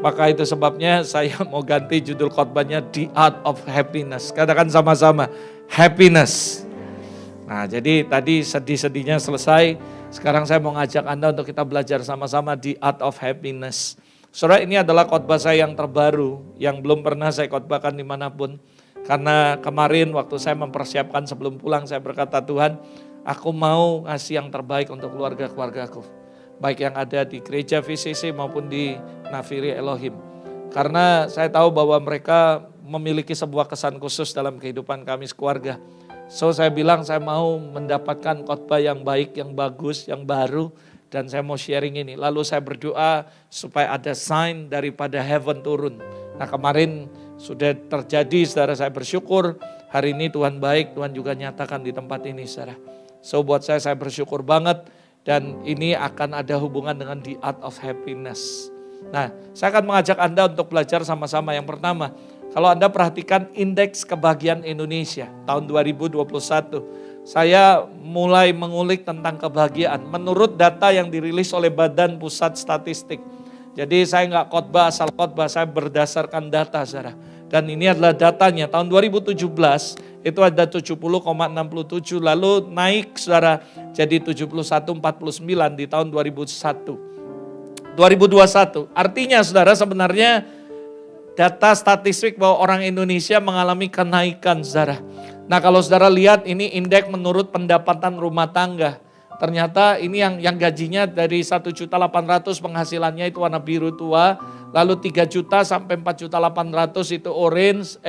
Maka itu sebabnya saya mau ganti judul khotbahnya The Art of Happiness. Katakan sama-sama, happiness. Nah, jadi tadi sedih-sedihnya selesai. Sekarang saya mau ngajak Anda untuk kita belajar sama-sama The Art of Happiness. Saudara, ini adalah khotbah saya yang terbaru, yang belum pernah saya khotbahkan dimanapun. Karena kemarin waktu saya mempersiapkan sebelum pulang, saya berkata, Tuhan, aku mau ngasih yang terbaik untuk keluarga-keluargaku. Baik yang ada di gereja VCC maupun di Nafiri Elohim. Karena saya tahu bahwa mereka memiliki sebuah kesan khusus dalam kehidupan kami sekeluarga. So saya bilang saya mau mendapatkan khotbah yang baik, yang bagus, yang baru. Dan saya mau sharing ini. Lalu saya berdoa supaya ada sign daripada heaven turun. Nah kemarin sudah terjadi, saudara, saya bersyukur. Hari ini Tuhan baik, Tuhan juga nyatakan di tempat ini, saudara. So buat saya bersyukur banget. Dan ini akan ada hubungan dengan the art of happiness. Nah, saya akan mengajak Anda untuk belajar sama-sama. Yang pertama, kalau Anda perhatikan indeks kebahagiaan Indonesia tahun 2021. Saya mulai mengulik tentang kebahagiaan. Menurut data yang dirilis oleh Badan Pusat Statistik. Jadi saya nggak khotbah asal khotbah, saya berdasarkan data, saudara. Dan ini adalah datanya, tahun 2017 itu ada 70,67, lalu naik, saudara, jadi 71,49 di tahun 2021. Artinya, saudara, sebenarnya data statistik bahwa orang Indonesia mengalami kenaikan, saudara. Nah kalau saudara lihat ini indeks menurut pendapatan rumah tangga. Ternyata ini yang gajinya dari 1.800.000 penghasilannya itu warna biru tua. Lalu 3 juta sampai 4.800.000 itu orange.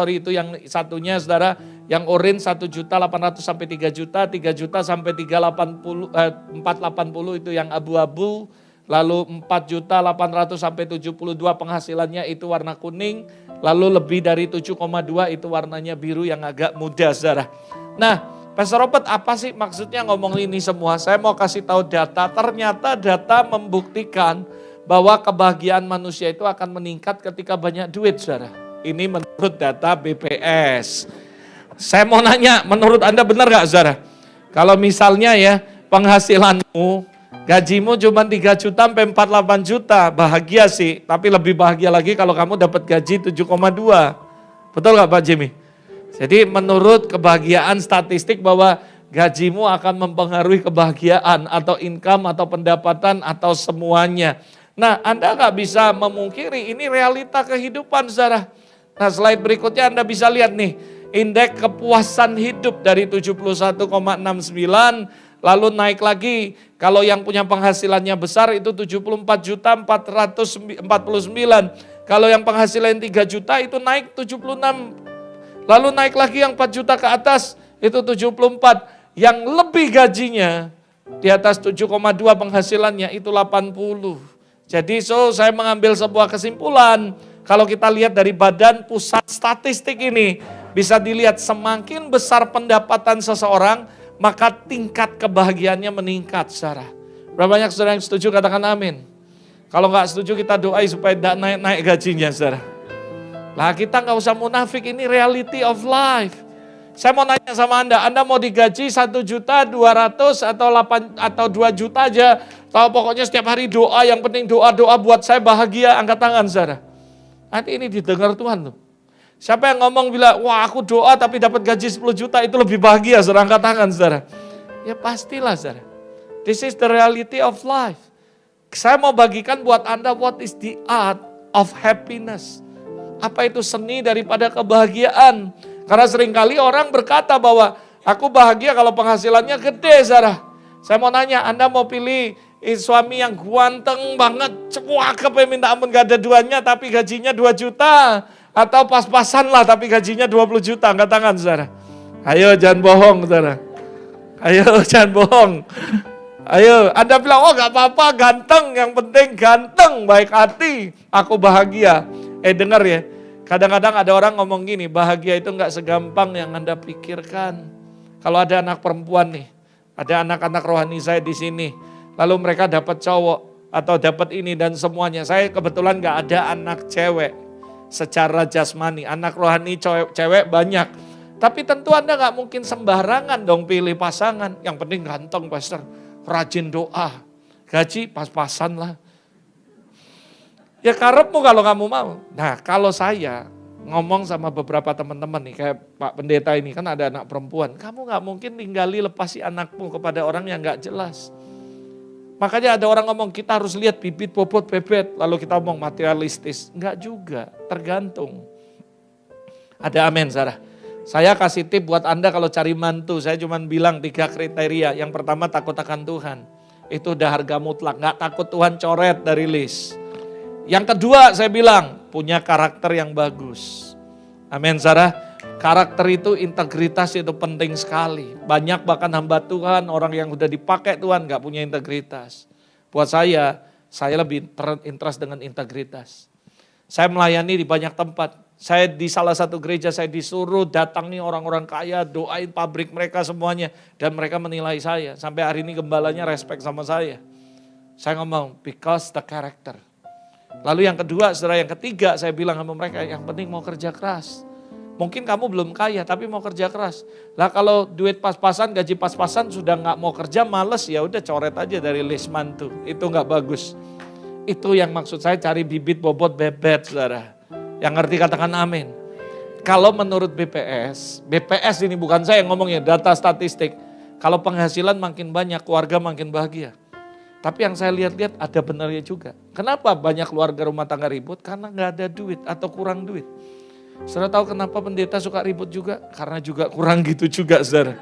Itu yang satunya, saudara. Yang orange 1.800.000 sampai 3 juta. 3 juta sampai 480 itu yang abu-abu. Lalu 4.800.000 sampai 72 penghasilannya itu warna kuning. Lalu lebih dari 7,2 itu warnanya biru yang agak muda, saudara. Nah, Pastor Robert, apa sih maksudnya ngomong ini semua? Saya mau kasih tahu data. Ternyata data membuktikan bahwa kebahagiaan manusia itu akan meningkat ketika banyak duit, saudara. Ini menurut data BPS. Saya mau nanya, menurut Anda benar gak, saudara? Kalau misalnya ya, penghasilanmu, gajimu cuma 3 juta sampai 48 juta, bahagia sih. Tapi lebih bahagia lagi kalau kamu dapat gaji 7,2. Betul gak Pak Jimmy? Jadi menurut kebahagiaan statistik bahwa gajimu akan mempengaruhi kebahagiaan atau income atau pendapatan atau semuanya. Nah Anda gak bisa memungkiri ini realita kehidupan, saudara. Nah slide berikutnya Anda bisa lihat nih. Indeks kepuasan hidup dari 71,69 lalu naik lagi. Kalau yang punya penghasilannya besar itu 74.449. Kalau yang penghasilan 3 juta itu naik 76. Lalu naik lagi yang 4 juta ke atas itu 74. Yang lebih gajinya di atas 7,2 penghasilannya itu 80. Jadi saya mengambil sebuah kesimpulan. Kalau kita lihat dari Badan Pusat Statistik ini bisa dilihat semakin besar pendapatan seseorang maka tingkat kebahagiaannya meningkat, saudara. Berapa banyak saudara yang setuju katakan amin. Kalau nggak setuju kita doai supaya naik gajinya, saudara. Lah kita nggak usah munafik, ini reality of life. Saya mau nanya sama Anda mau digaji 1.200.000 atau 2 juta aja. Tahu pokoknya setiap hari doa, yang penting doa buat saya bahagia, angkat tangan, saudara. Nanti ini didengar Tuhan tuh. Siapa yang ngomong bilang, wah aku doa tapi dapat gaji 10 juta itu lebih bahagia, saudara, angkat tangan, saudara. Ya pastilah, saudara. This is the reality of life. Saya mau bagikan buat Anda what is the art of happiness. Apa itu seni daripada kebahagiaan? Karena seringkali orang berkata bahwa aku bahagia kalau penghasilannya gede, saudara. Saya mau nanya, Anda mau pilih suami yang ganteng banget, cakep minta ampun gak ada duanya tapi gajinya 2 juta. Atau pas-pasan lah tapi gajinya 20 juta, angkat tangan, saudara. Ayo jangan bohong, saudara. Ayo jangan bohong. Ayo, Anda bilang, oh gak apa-apa, ganteng, yang penting ganteng, baik hati, aku bahagia. Dengar ya, kadang-kadang ada orang ngomong gini, bahagia itu gak segampang yang Anda pikirkan. Kalau ada anak perempuan nih, ada anak-anak rohani saya di sini, lalu mereka dapat cowok atau dapat ini dan semuanya. Saya kebetulan gak ada anak cewek secara jasmani, anak rohani cewek banyak. Tapi tentu Anda gak mungkin sembarangan dong pilih pasangan, yang penting ganteng, pastor. Rajin doa, gaji pas-pasan lah. Ya karepmu kalau kamu mau. Nah kalau saya ngomong sama beberapa teman-teman nih, kayak Pak Pendeta ini kan ada anak perempuan. Kamu gak mungkin tinggali lepasi anakmu kepada orang yang gak jelas. Makanya ada orang ngomong kita harus lihat bibit, bobot, bebet. Lalu kita ngomong materialistis. Enggak juga, tergantung. Ada amin, Sarah. Saya kasih tip buat Anda kalau cari mantu. Saya cuma bilang 3 kriteria. Yang pertama takut akan Tuhan. Itu udah harga mutlak. Enggak takut Tuhan coret dari list. Yang kedua saya bilang punya karakter yang bagus. Amin, Sarah. Karakter itu, integritas itu penting sekali. Banyak bahkan hamba Tuhan, orang yang udah dipakai Tuhan gak punya integritas. Buat saya lebih interest dengan integritas. Saya melayani di banyak tempat. Saya di salah satu gereja saya disuruh datangi orang-orang kaya, doain pabrik mereka semuanya. Dan mereka menilai saya. Sampai hari ini gembalanya respect sama saya. Saya ngomong, because the character. Lalu yang kedua, saudara, yang ketiga saya bilang sama mereka, yang penting mau kerja keras. Mungkin kamu belum kaya tapi mau kerja keras. Lah kalau duit pas-pasan, gaji pas-pasan sudah gak mau kerja, males, ya udah coret aja dari list mantu. Itu gak bagus. Itu yang maksud saya cari bibit, bobot, bebet, saudara. Yang ngerti katakan amin. Kalau menurut BPS ini bukan saya yang ngomongnya, data statistik. Kalau penghasilan makin banyak, keluarga makin bahagia. Tapi yang saya lihat-lihat ada benarnya juga. Kenapa banyak keluarga rumah tangga ribut? Karena gak ada duit atau kurang duit. Saudara tahu kenapa pendeta suka ribut juga? Karena juga kurang gitu juga, saudara.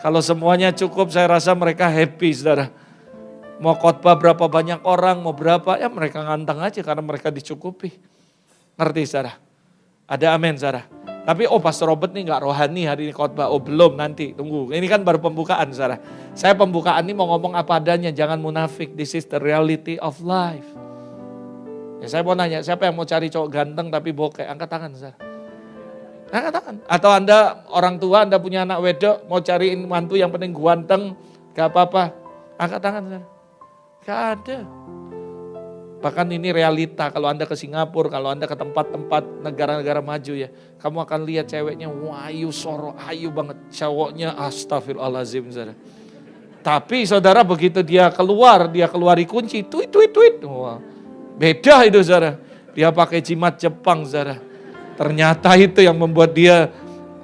Kalau semuanya cukup, saya rasa mereka happy, saudara. Mau khotbah berapa banyak orang, mau berapa, ya mereka nganteng aja karena mereka dicukupi. Ngerti, saudara? Ada amin, saudara. Tapi Pastor Robert nih gak rohani hari ini khotbah. Belum, nanti, tunggu. Ini kan baru pembukaan, saudara. Saya pembukaan ini mau ngomong apa adanya, jangan munafik. This is the reality of life. Ya, saya mau nanya, siapa yang mau cari cowok ganteng tapi bokeh? Angkat tangan, saudara. Angkat tangan. Atau Anda orang tua, Anda punya anak wedok, mau cariin mantu yang penting ganteng, gak apa-apa. Angkat tangan, saudara. Gak ada. Bahkan ini realita, kalau Anda ke Singapura, kalau Anda ke tempat-tempat negara-negara maju ya, kamu akan lihat ceweknya wayu, soro, ayu banget. Cowoknya astagfirullahaladzim, saudara. Tapi saudara begitu dia keluari kunci, tweet. Wah. Beda itu, saudara. Dia pakai jimat Jepang, saudara. Ternyata itu yang membuat dia,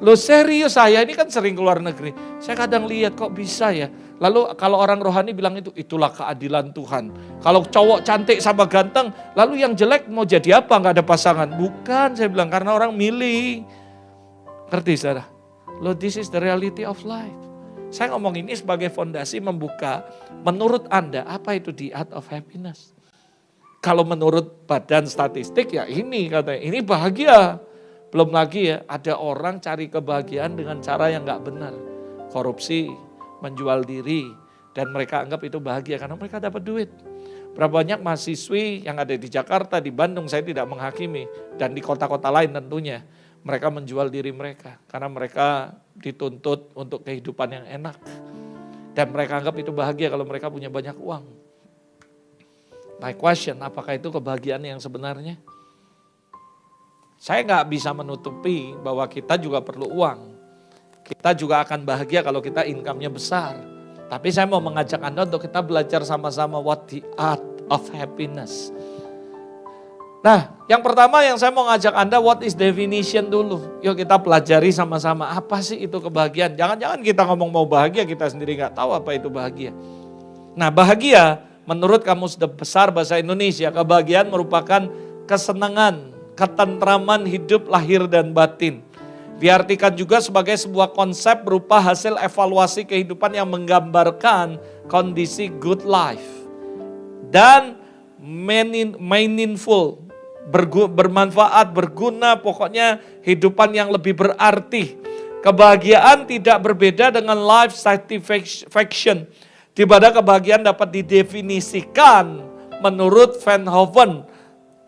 lo serius, saya ini kan sering keluar negeri. Saya kadang lihat kok bisa ya. Lalu kalau orang rohani bilang itulah keadilan Tuhan. Kalau cowok cantik sama ganteng, lalu yang jelek mau jadi apa? Gak ada pasangan. Bukan, saya bilang, karena orang milih. Ngerti, saudara? Lo, this is the reality of life. Saya ngomong ini sebagai fondasi membuka, menurut Anda, apa itu the art of happiness? Kalau menurut badan statistik ya ini katanya, ini bahagia. Belum lagi ya, ada orang cari kebahagiaan dengan cara yang gak benar. Korupsi, menjual diri, dan mereka anggap itu bahagia karena mereka dapat duit. Berapa banyak mahasiswi yang ada di Jakarta, di Bandung, saya tidak menghakimi, dan di kota-kota lain tentunya. Mereka menjual diri mereka karena mereka dituntut untuk kehidupan yang enak. Dan mereka anggap itu bahagia kalau mereka punya banyak uang. My question, apakah itu kebahagiaan yang sebenarnya? Saya nggak bisa menutupi bahwa kita juga perlu uang. Kita juga akan bahagia kalau kita income-nya besar. Tapi saya mau mengajak Anda untuk kita belajar sama-sama what the art of happiness. Nah, yang pertama yang saya mau ngajak Anda, what is definition dulu. Yuk kita pelajari sama-sama, apa sih itu kebahagiaan. Jangan-jangan kita ngomong mau bahagia, kita sendiri nggak tahu apa itu bahagia. Nah, bahagia menurut Kamus Besar Bahasa Indonesia, kebahagiaan merupakan kesenangan, ketentraman hidup lahir dan batin. Diartikan juga sebagai sebuah konsep berupa hasil evaluasi kehidupan yang menggambarkan kondisi good life. Dan meaningful, bermanfaat, berguna, pokoknya hidupan yang lebih berarti. Kebahagiaan tidak berbeda dengan life satisfaction. Di mana kebahagiaan dapat didefinisikan menurut Van Hoven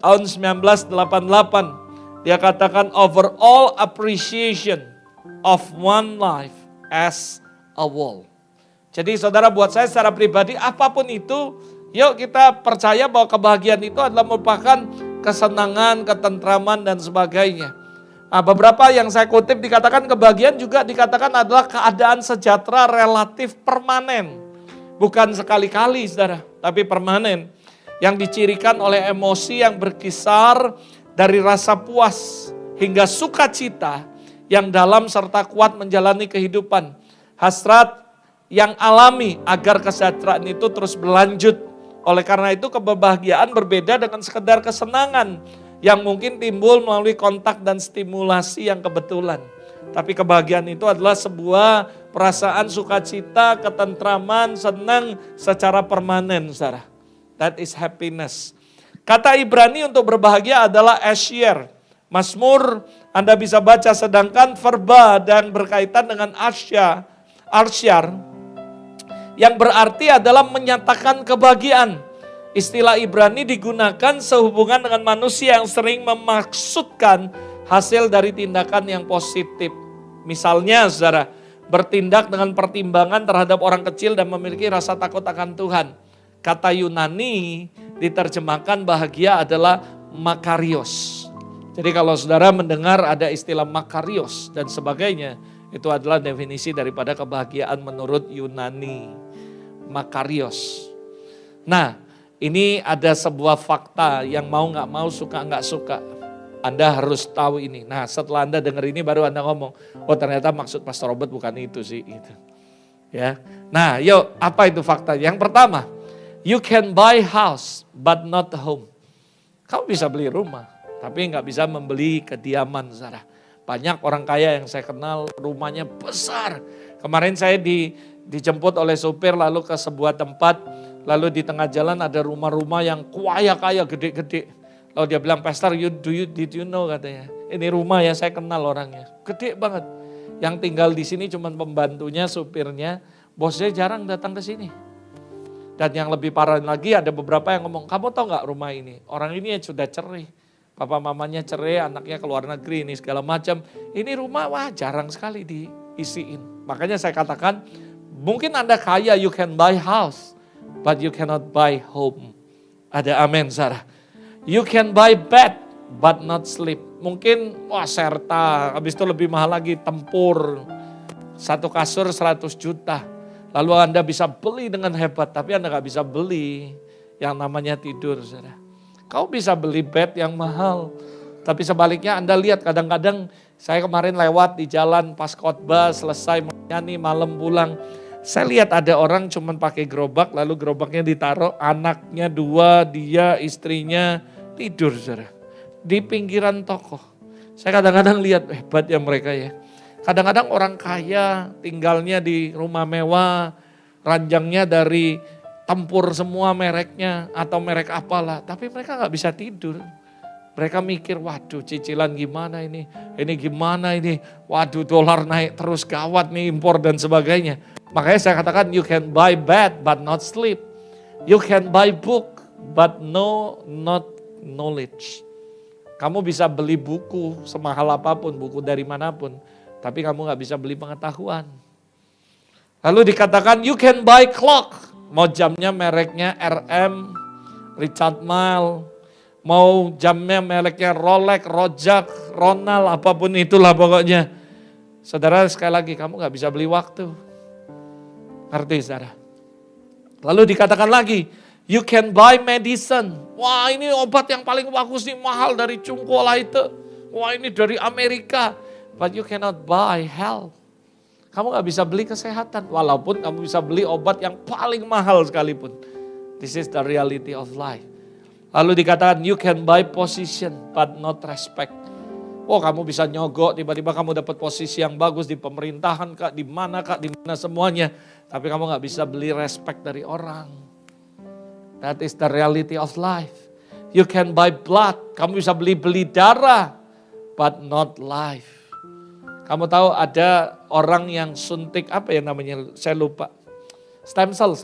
tahun 1988. Dia katakan overall appreciation of one life as a whole. Jadi saudara, buat saya secara pribadi apapun itu, yuk kita percaya bahwa kebahagiaan itu adalah merupakan kesenangan, ketentraman dan sebagainya. Nah, beberapa yang saya kutip dikatakan kebahagiaan juga dikatakan adalah keadaan sejahtera relatif permanen. Bukan sekali-kali, saudara, tapi permanen. yang dicirikan oleh emosi yang berkisar dari rasa puas hingga sukacita yang dalam serta kuat menjalani kehidupan. Hasrat yang alami agar kesejahteraan itu terus berlanjut. Oleh karena itu kebahagiaan berbeda dengan sekedar kesenangan yang mungkin timbul melalui kontak dan stimulasi yang kebetulan. Tapi kebahagiaan itu adalah sebuah perasaan sukacita, ketentraman, senang secara permanen, saudara. That is happiness. Kata Ibrani untuk berbahagia adalah asher. Mazmur Anda bisa baca, sedangkan verba dan berkaitan dengan arsyar yang berarti adalah menyatakan kebahagiaan. Istilah Ibrani digunakan sehubungan dengan manusia yang sering memaksudkan hasil dari tindakan yang positif. Misalnya, saudara, bertindak dengan pertimbangan terhadap orang kecil dan memiliki rasa takut akan Tuhan. Kata Yunani diterjemahkan bahagia adalah makarios. Jadi kalau saudara mendengar ada istilah makarios dan sebagainya, itu adalah definisi daripada kebahagiaan menurut Yunani. Makarios. Nah, ini ada sebuah fakta yang mau gak mau, suka gak suka. Anda harus tahu ini. Nah, setelah Anda dengar ini baru Anda ngomong, oh ternyata maksud Pastor Robert bukan itu sih. Gitu. Ya. Nah, yuk, apa itu fakta? Yang pertama, you can buy house but not home. Kamu bisa beli rumah, tapi gak bisa membeli kediaman, saudara. Banyak orang kaya yang saya kenal rumahnya besar. Kemarin saya dijemput oleh supir lalu ke sebuah tempat. Lalu di tengah jalan ada rumah-rumah yang kaya-kaya gede-gede. Lalu dia bilang, Pastor, did you know, katanya. Ini rumah ya, saya kenal orangnya. Gede banget. Yang tinggal di sini cuma pembantunya, supirnya. Bosnya jarang datang ke sini. Dan yang lebih parah lagi ada beberapa yang ngomong, kamu tahu gak rumah ini? Orang ini ya sudah cerai. Papa mamanya cerai, anaknya keluar negeri, ini segala macam. Ini rumah, wah jarang sekali diisiin. Makanya saya katakan, mungkin Anda kaya, you can buy house. But you cannot buy home. Ada amin, Sarah. You can buy bed, but not sleep. Mungkin, wah serta, habis itu lebih mahal lagi, tempur. Satu kasur 100 juta. Lalu Anda bisa beli dengan hebat, tapi Anda gak bisa beli yang namanya tidur, Sarah. Kau bisa beli bed yang mahal. Tapi sebaliknya Anda lihat kadang-kadang saya kemarin lewat di jalan pas khotbah selesai nyanyi malam pulang. Saya lihat ada orang cuman pakai gerobak lalu gerobaknya ditaruh anaknya 2, dia istrinya tidur saudara. Di pinggiran toko. Saya kadang-kadang lihat hebat ya mereka ya. Kadang-kadang orang kaya tinggalnya di rumah mewah, ranjangnya dari tempur semua mereknya atau merek apalah. Tapi mereka gak bisa tidur. Mereka mikir, waduh cicilan gimana ini gimana ini. Waduh dolar naik terus gawat nih impor dan sebagainya. Makanya saya katakan you can buy bed but not sleep. You can buy book but not knowledge. Kamu bisa beli buku semahal apapun, buku dari manapun. Tapi kamu gak bisa beli pengetahuan. Lalu dikatakan you can buy clock. Mau jamnya mereknya RM, Richard Mille. Mau jamnya mereknya Rolex, Rojak, Ronald, apapun itulah pokoknya. Saudara sekali lagi kamu gak bisa beli waktu. Ngerti saudara? Lalu dikatakan lagi, you can buy medicine. Wah ini obat yang paling bagus nih, mahal dari Cungkola itu. Wah ini dari Amerika. But you cannot buy health. Kamu gak bisa beli kesehatan. Walaupun kamu bisa beli obat yang paling mahal sekalipun. This is the reality of life. Lalu dikatakan you can buy position but not respect. Oh kamu bisa nyogok, tiba-tiba kamu dapat posisi yang bagus di pemerintahan kak, di mana semuanya. Tapi kamu gak bisa beli respect dari orang. That is the reality of life. You can buy blood, kamu bisa beli darah, but not life. Kamu tahu ada orang yang suntik, apa ya namanya, saya lupa. Stem cell.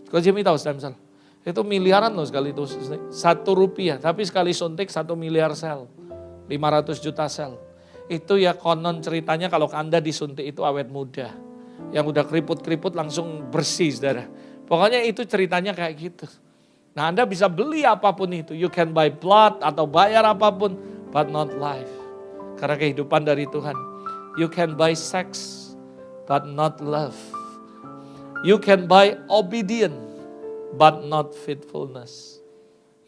Kau Jimmy tahu stem cell? Itu miliaran loh sekali itu, Rp1, tapi sekali suntik 1 miliar sel. 500 juta sel. Itu ya konon ceritanya kalau Anda disuntik itu awet muda. Yang udah keriput-keriput langsung bersih saudara. Pokoknya itu ceritanya kayak gitu. Nah Anda bisa beli apapun itu. You can buy blood atau bayar apapun. But not life. Karena kehidupan dari Tuhan. You can buy sex but not love. You can buy obedient but not faithfulness.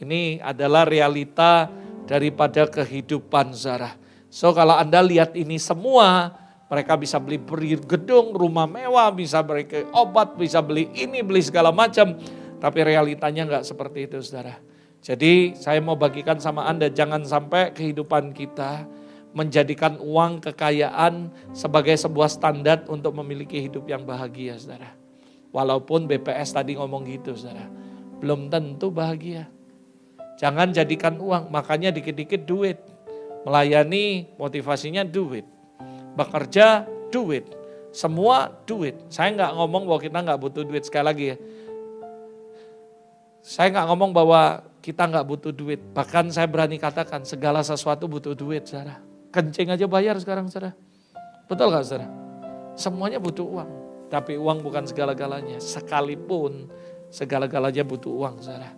Ini adalah realita daripada kehidupan saudara. So kalau Anda lihat ini semua, mereka bisa beli gedung, rumah mewah, bisa beli obat, bisa beli ini, beli segala macam. Tapi realitanya enggak seperti itu saudara. Jadi saya mau bagikan sama Anda, jangan sampai kehidupan kita menjadikan uang, kekayaan sebagai sebuah standar untuk memiliki hidup yang bahagia saudara. Walaupun BPS tadi ngomong gitu saudara, belum tentu bahagia. Jangan jadikan uang, makanya dikit-dikit duit. Melayani motivasinya duit. Bekerja duit. Semua duit. Saya nggak ngomong bahwa kita nggak butuh duit, sekali lagi ya. Saya nggak ngomong bahwa kita nggak butuh duit. Bahkan saya berani katakan segala sesuatu butuh duit saudara. Kencing aja bayar sekarang saudara. Betul nggak saudara? Semuanya butuh uang. Tapi uang bukan segala-galanya. Sekalipun segala-galanya butuh uang saudara.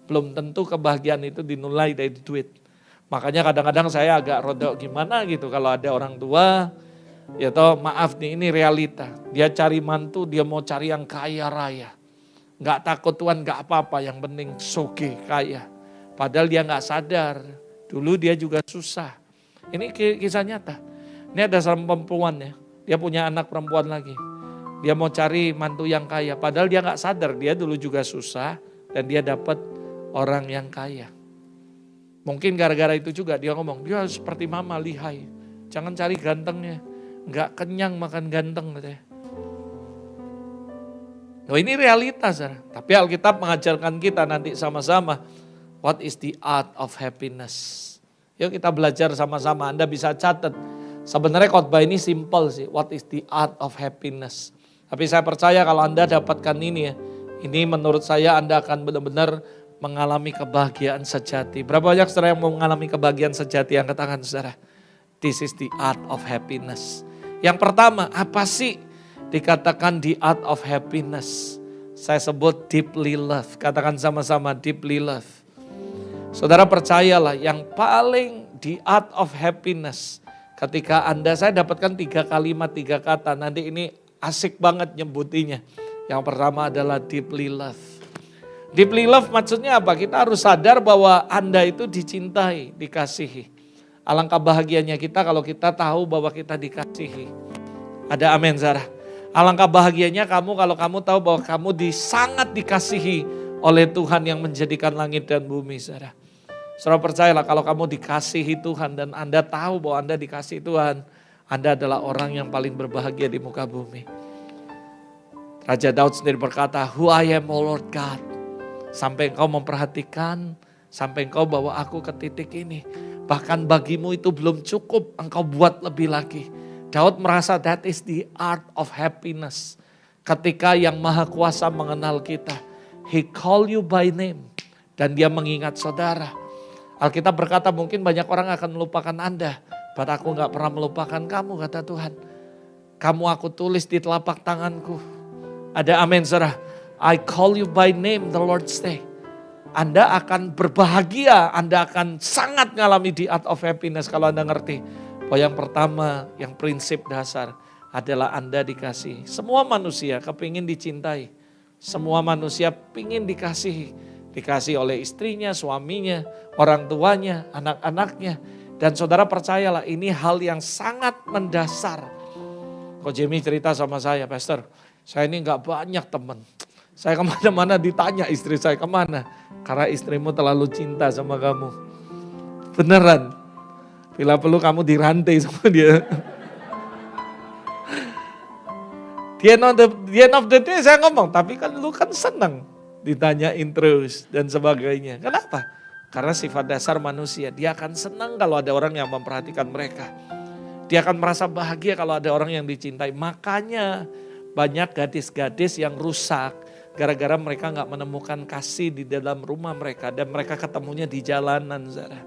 Belum tentu kebahagiaan itu dinilai dari duit. Makanya kadang-kadang saya agak rodok gimana gitu kalau ada orang tua, ya toh maaf nih ini realita. Dia cari mantu, dia mau cari yang kaya raya. Gak takut Tuhan, gak apa-apa, yang penting soge kaya. Padahal dia gak sadar, dulu dia juga susah. Ini kisah nyata. Ini ada seorang perempuan ya, dia punya anak perempuan lagi. Dia mau cari mantu yang kaya, padahal dia gak sadar, dia dulu juga susah dan dia dapat orang yang kaya. Mungkin gara-gara itu juga dia ngomong, dia seperti mama lihai. Jangan cari gantengnya, gak kenyang makan ganteng katanya. Oh ini realitas, tapi Alkitab mengajarkan kita nanti sama-sama, what is the art of happiness. Yuk kita belajar sama-sama, Anda bisa catat. Sebenarnya khotbah ini simple sih, what is the art of happiness. Tapi saya percaya kalau Anda dapatkan ini ya, ini menurut saya Anda akan benar-benar mengalami kebahagiaan sejati. Berapa banyak saudara yang mau mengalami kebahagiaan sejati? Angkat tangan saudara. This is the art of happiness. Yang pertama, apa sih dikatakan the art of happiness? Saya sebut deeply love. Katakan sama-sama deeply love. Saudara percayalah yang paling the art of happiness. Ketika saya dapatkan 3 kalimat, 3 kata. Nanti ini asik banget nyebutinya. Yang pertama adalah deeply love. Deeply love maksudnya apa? Kita harus sadar bahwa Anda itu dicintai, dikasihi. Alangkah bahagianya kita kalau kita tahu bahwa kita dikasihi. Ada amin Sarah. Alangkah bahagianya kamu kalau kamu tahu bahwa kamu sangat dikasihi oleh Tuhan yang menjadikan langit dan bumi Sarah. Saudara percayalah kalau kamu dikasihi Tuhan dan Anda tahu bahwa Anda dikasihi Tuhan, Anda adalah orang yang paling berbahagia di muka bumi. Raja Daud sendiri berkata, who I am, O Lord God. Sampai engkau memperhatikan, sampai engkau bawa aku ke titik ini. Bahkan bagimu itu belum cukup, engkau buat lebih lagi. Daud merasa that is the art of happiness. Ketika yang maha kuasa mengenal kita. He call you by name. Dan dia mengingat saudara. Alkitab berkata mungkin banyak orang akan melupakan Anda. But aku gak pernah melupakan kamu kata Tuhan. Kamu aku tulis di telapak tanganku. Ada amin saudara. I call you by name the Lord's day. Anda akan berbahagia, Anda akan sangat mengalami the art of happiness kalau Anda ngerti. Bahwa yang pertama, yang prinsip dasar adalah Anda dikasihi. Semua manusia kepingin dicintai. Semua manusia pingin dikasihi. Dikasihi oleh istrinya, suaminya, orang tuanya, anak-anaknya. Dan saudara percayalah ini hal yang sangat mendasar. Kok Jamie cerita sama saya, Pastor, saya ini gak banyak teman. Saya kemana-mana ditanya istri saya kemana. Karena istrimu terlalu cinta sama kamu. Beneran. Bila perlu kamu dirantai sama dia. The end of the day saya ngomong. Tapi kan lu kan senang ditanyain terus dan sebagainya. Kenapa? Karena sifat dasar manusia. Dia akan senang kalau ada orang yang memperhatikan mereka. Dia akan merasa bahagia kalau ada orang yang dicintai. Makanya banyak gadis-gadis yang rusak. Gara-gara mereka gak menemukan kasih di dalam rumah mereka. Dan mereka ketemunya di jalanan. Zara.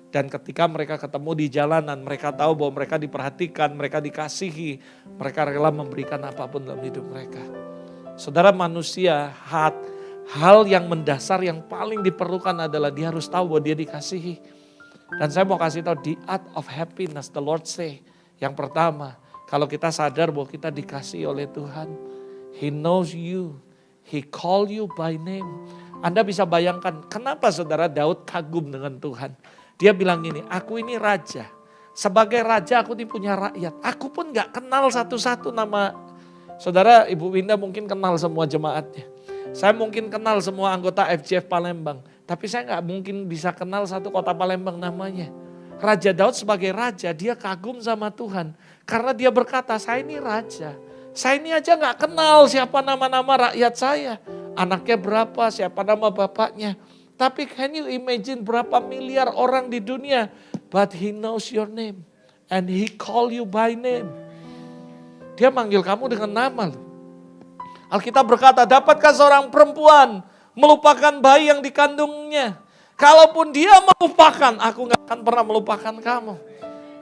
Dan ketika mereka ketemu di jalanan. Mereka tahu bahwa mereka diperhatikan. Mereka dikasihi. Mereka rela memberikan apapun dalam hidup mereka. Saudara manusia, hal yang mendasar yang paling diperlukan adalah dia harus tahu bahwa dia dikasihi. Dan saya mau kasih tahu the art of happiness, the Lord say. Yang pertama, kalau kita sadar bahwa kita dikasihi oleh Tuhan. He knows you. He call you by name. Anda bisa bayangkan kenapa saudara Daud kagum dengan Tuhan. Dia bilang gini, aku ini raja. Sebagai raja aku ini punya rakyat. Aku pun gak kenal satu-satu nama. Saudara Ibu Winda mungkin kenal semua jemaatnya. Saya mungkin kenal semua anggota FJF Palembang. Tapi saya gak mungkin bisa kenal satu kota Palembang namanya. Raja Daud sebagai raja dia kagum sama Tuhan. Karena dia berkata saya ini raja. Saya ini aja gak kenal siapa nama-nama rakyat saya. Anaknya berapa, siapa nama bapaknya. Tapi can you imagine berapa miliar orang di dunia. But he knows your name. And he call you by name. Dia manggil kamu dengan nama loh. Alkitab berkata, dapatkah seorang perempuan melupakan bayi yang dikandungnya? Kalaupun dia melupakan, aku gak akan pernah melupakan kamu.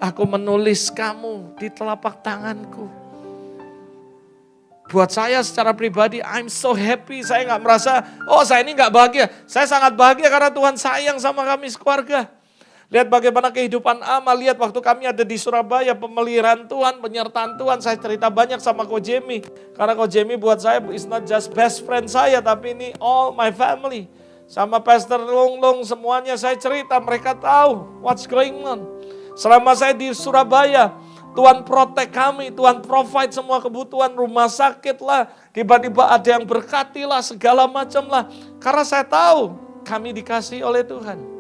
Aku menulis kamu di telapak tanganku. Buat saya secara pribadi, I'm so happy. Saya gak merasa, oh saya ini gak bahagia. Saya sangat bahagia karena Tuhan sayang sama kami sekeluarga. Lihat bagaimana kehidupan Ama, lihat waktu kami ada di Surabaya, pemeliharaan Tuhan, penyertaan Tuhan. Saya cerita banyak sama Ko Jemi. Karena Ko Jemi buat saya is not just best friend saya, tapi ini all my family. Sama Pastor Lunglung semuanya saya cerita, mereka tahu what's going on. Selama saya di Surabaya, Tuhan protect kami, Tuhan provide semua kebutuhan, rumah sakit lah. Tiba-tiba ada yang berkati lah, segala macam lah. Karena saya tahu kami dikasih oleh Tuhan.